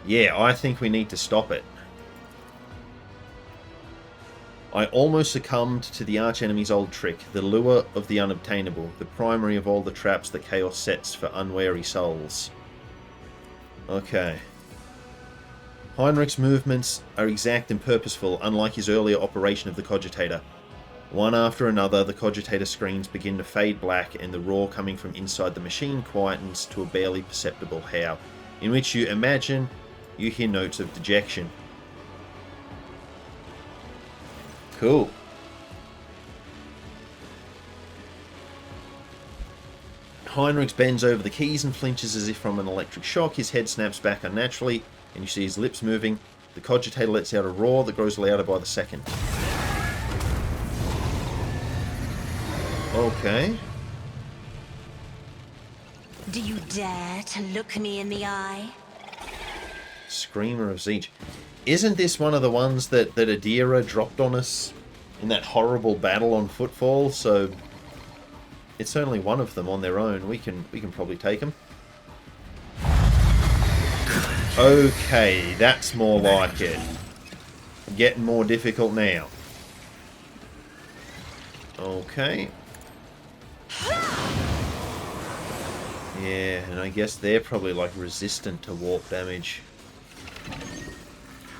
Yeah, I think we need to stop it. I almost succumbed to the archenemy's old trick, the lure of the unobtainable, the primary of all the traps that Chaos sets for unwary souls. Okay. Heinrich's movements are exact and purposeful, unlike his earlier operation of the Cogitator. One after another, the Cogitator screens begin to fade black, and the roar coming from inside the machine quietens to a barely perceptible howl, in which you imagine you hear notes of dejection. Cool. Heinrich bends over the keys and flinches as if from an electric shock. His head snaps back unnaturally, and you see his lips moving. The Cogitator lets out a roar that grows louder by the second. Okay. Do you dare to look me in the eye? Screamer of Zeech. Isn't this one of the ones that Adira dropped on us in that horrible battle on Footfall? So it's only one of them on their own. We can probably take them. Okay, that's more like it. Getting more difficult now. Okay. Yeah, and I guess they're probably like resistant to warp damage.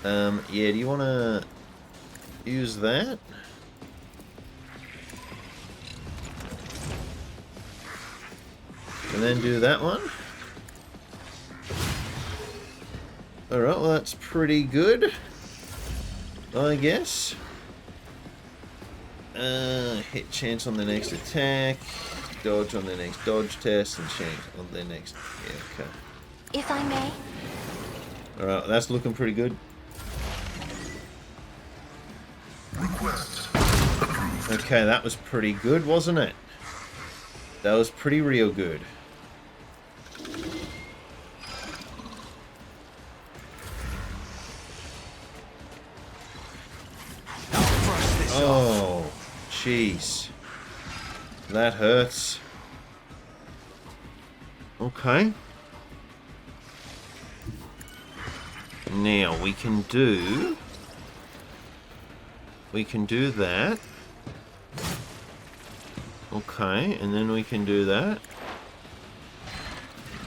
Yeah, do you want to use that? And then do that one? Alright, well that's pretty good, I guess. Hit chance on the next attack, dodge on the next dodge test, and chance on the next... Yeah, okay. If I may. Alright, that's looking pretty good. Request approved. Okay, that was pretty good, wasn't it? That was pretty real good. Oh, jeez. That hurts. Okay. Now, we can do that. Okay, and then we can do that.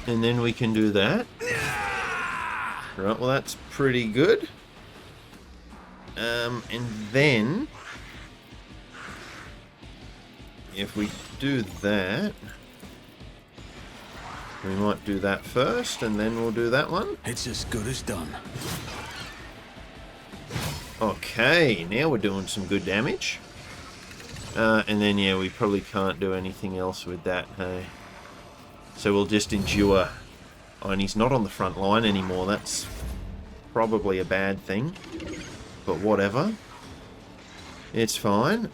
And then we can do that. Right, well that's pretty good. And then... if we do that... we might do that first, and then we'll do that one. It's as good as done. Okay, now we're doing some good damage. And then, yeah, we probably can't do anything else with that, hey? So we'll just endure. Oh, and he's not on the front line anymore. That's probably a bad thing. But whatever. It's fine.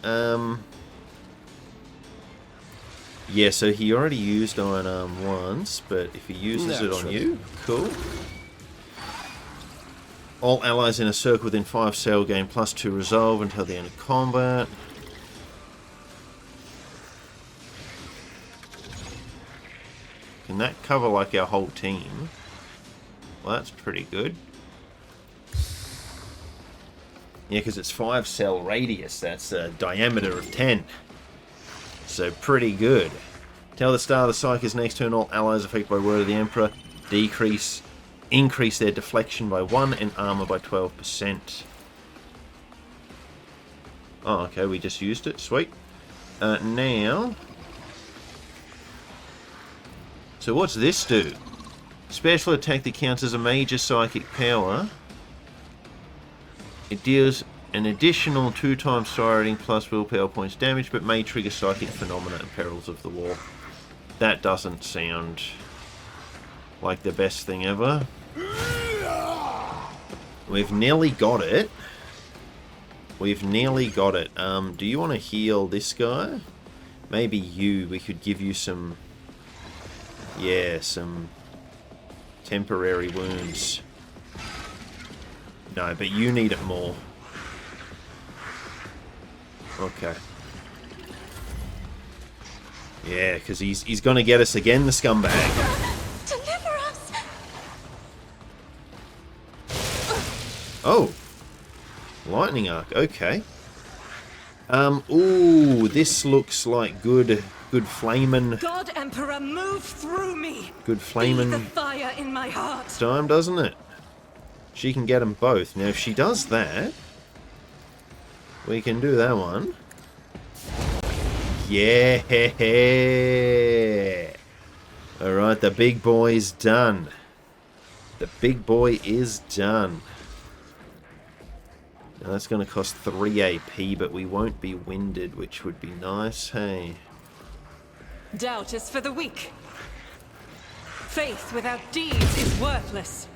Yeah, so he already used Iron Arm once, but if he uses it on you, cool. All allies in a circle within 5 cell gain +2 resolve until the end of combat. Can that cover like our whole team? Well, that's pretty good. Yeah, because it's 5 cell radius. That's a diameter of 10. So pretty good. Tell the Star of the Psychers next turn all allies affected by Word of the Emperor increase their deflection by 1 and armor by 12%. Oh, okay, we just used it. Sweet. Now... so what's this do? Special attack that counts as a major psychic power. It deals an additional 2 times star rating plus willpower points damage, but may trigger psychic phenomena and perils of the war. That doesn't sound like the best thing ever. We've nearly got it. We've nearly got it. Do you want to heal this guy? Maybe you. We could give you some... yeah, some temporary wounds. No, but you need it more. Okay. Yeah, because he's going to get us again, the scumbag. Deliver us! Oh! Lightning arc, okay. Ooh, this looks like good flamin'. God Emperor, move through me. Good Be flamin' the fire in my heart. time, doesn't it? She can get them both. Now, if she does that, we can do that one. Yeah. Alright, the big boy's done. The big boy is done. Now, that's going to cost 3 AP, but we won't be winded, which would be nice, hey? Doubt is for the weak. Faith without deeds is worthless.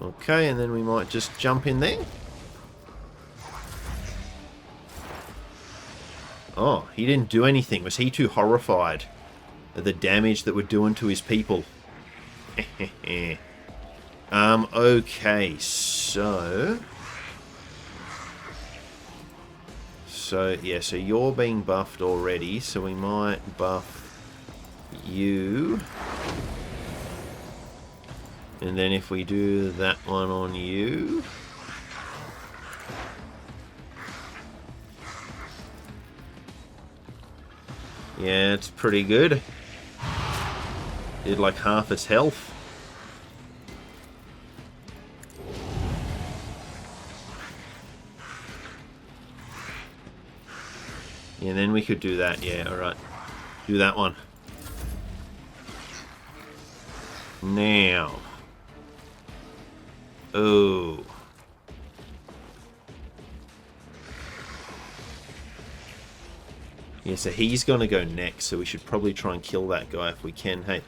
Okay, and then we might just jump in there. Oh, he didn't do anything. Was he too horrified at the damage that we're doing to his people? Okay, so yeah, so you're being buffed already, so we might buff you. And then if we do that one on you... yeah, it's pretty good. Did like half its health. Yeah, then we could do that. Yeah, alright. Do that one. Now. Oh. Yeah, so he's going to go next, so we should probably try and kill that guy if we can, hey.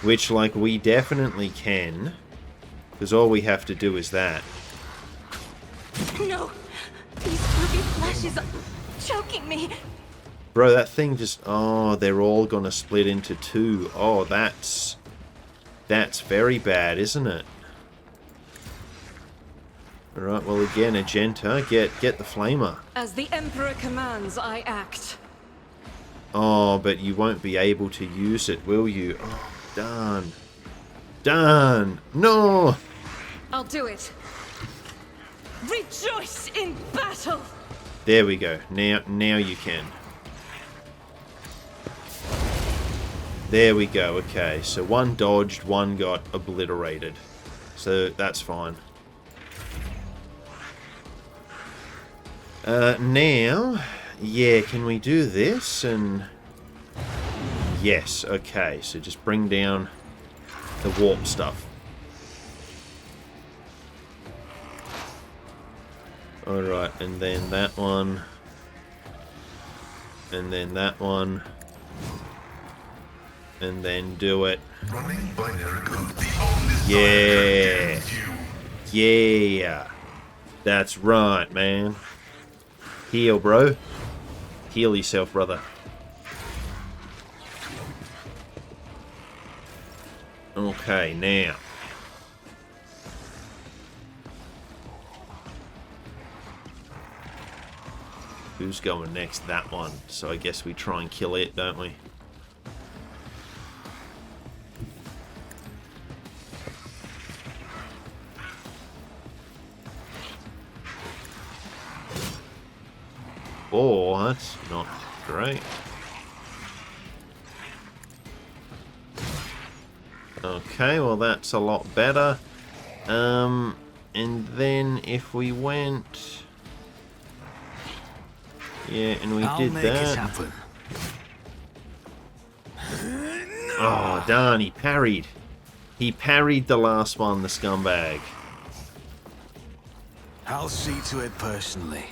Which, like, we definitely can. Because all we have to do is that. No! These ruby flashes are choking me! Bro, that thing just... oh, they're all going to split into two. Oh, that's very bad, isn't it? Alright, well again, Agenta, get the flamer. As the Emperor commands, I act. Oh, but you won't be able to use it, will you? Oh, darn. Darn! No! I'll do it. Rejoice in battle! There we go. Now you can. There we go. Okay, so one dodged, one got obliterated. So that's fine. Now, yeah, can we do this? And yes, okay, so just bring down the warp stuff. Alright, and then that one. And then that one. And then do it. Running binary code beyond this Yeah. time guarantee you. Yeah. That's right, man. Heal, bro. Heal yourself, brother. Okay, now. Who's going next? That one. So I guess we try and kill it, don't we? Oh, that's not great. Okay, well that's a lot better. And then if we went... yeah, and we did that. Oh, darn, he parried. He parried the last one, the scumbag. I'll see to it personally.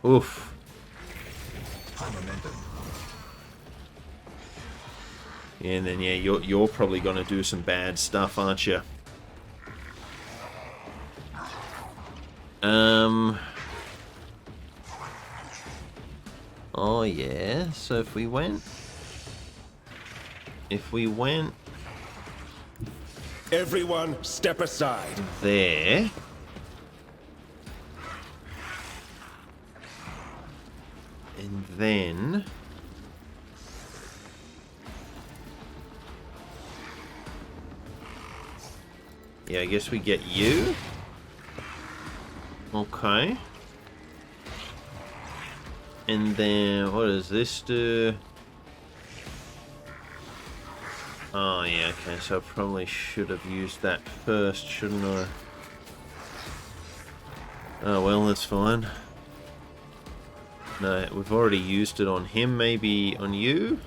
Oof. And then, yeah, you're probably going to do some bad stuff, aren't you? Oh, yeah. So if we went... Everyone, step aside. there... and then... yeah, I guess we get you. Okay. And then, what does this do? Oh, yeah, okay, so I probably should have used that first, shouldn't I? Oh, well, that's fine. No, we've already used it on him, maybe on you?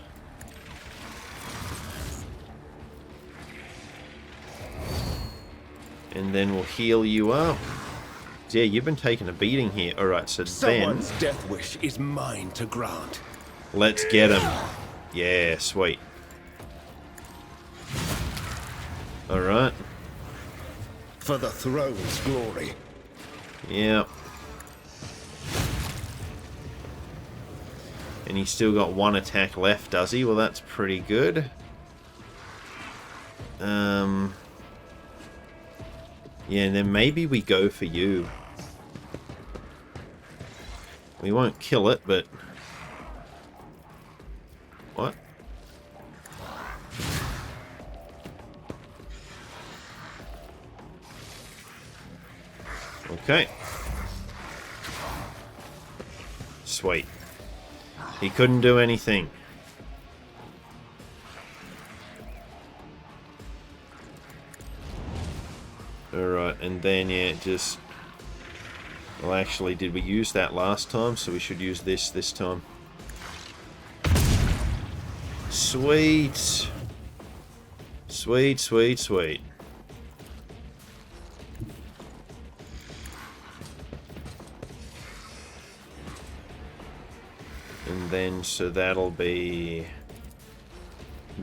And then we'll heal you up. Yeah, you've been taking a beating here. Alright, so Someone's death wish is mine to grant. let's get him. Yeah, sweet. Alright. For the throne's glory. Yeah. And he's still got one attack left, does he? Well, that's pretty good. Yeah, and then maybe we go for you. We won't kill it, but... What? Okay. Sweet. He couldn't do anything. Alright, and then, yeah, just... Well, actually, did we use that last time? So we should use this time. Sweet. Sweet, sweet, sweet. And then, so that'll be...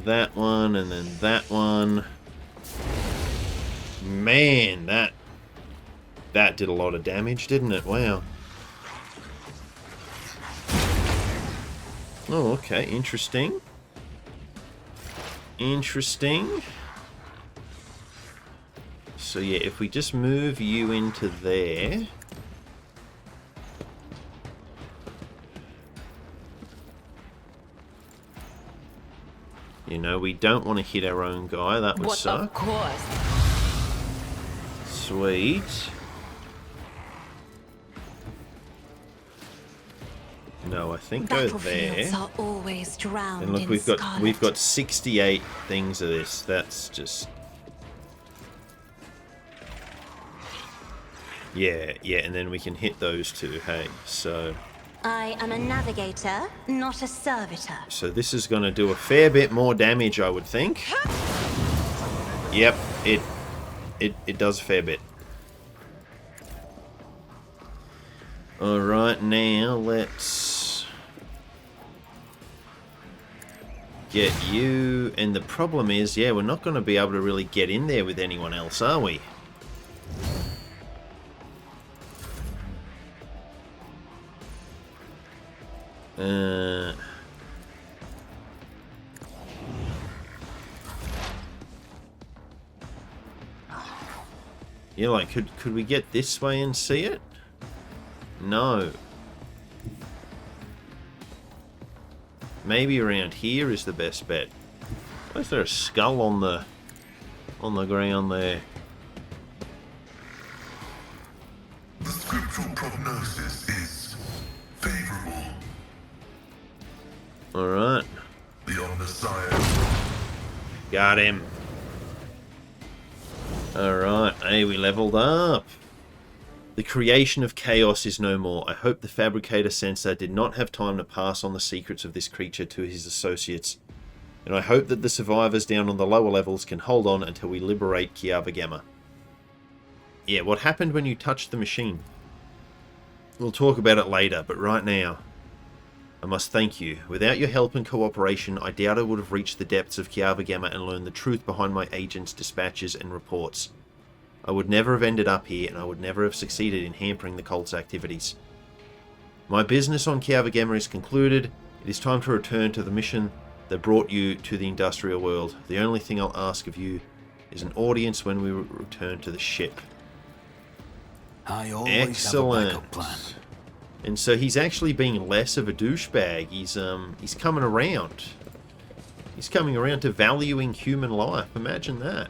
that one, and then that one. Man, that did a lot of damage, didn't it? Wow. Oh, okay. Interesting. Interesting. So, yeah, if we just move you into there... You know, we don't want to hit our own guy. That would suck. Of course. Sweet. No, I think go there. Battlefields are always drowned And look, in we've got scarlet. 68 things of this. That's just... Yeah, and then we can hit those two, hey. So I am a navigator, not a servitor. this is going to do a fair bit more damage, I would think. Yep, it does a fair bit. Alright, now let's get you. And the problem is, yeah, we're not going to be able to really get in there with anyone else, are we? Yeah, like, could we get this way and see it? No. Maybe around here is the best bet. Why is there a skull on the ground there? The scriptural prognosis is favorable. Alright. The Messiah. Got him. Alright, hey, we leveled up. The creation of chaos is no more. I hope the fabricator sensor did not have time to pass on the secrets of this creature to his associates. And I hope that the survivors down on the lower levels can hold on until we liberate Kiava Gamma. Yeah, what happened when you touched the machine? We'll talk about it later, but right now, I must thank you. Without your help and cooperation, I doubt I would have reached the depths of Kiava Gamma and learned the truth behind my agents' dispatches and reports. I would never have ended up here, and I would never have succeeded in hampering the cult's activities. My business on Kiava Gamma is concluded. It is time to return to the mission that brought you to the industrial world. The only thing I'll ask of you is an audience when we return to the ship. I always Excellent. have a backup plan. And so he's actually being less of a douchebag. He's coming around. He's coming around to valuing human life. Imagine that.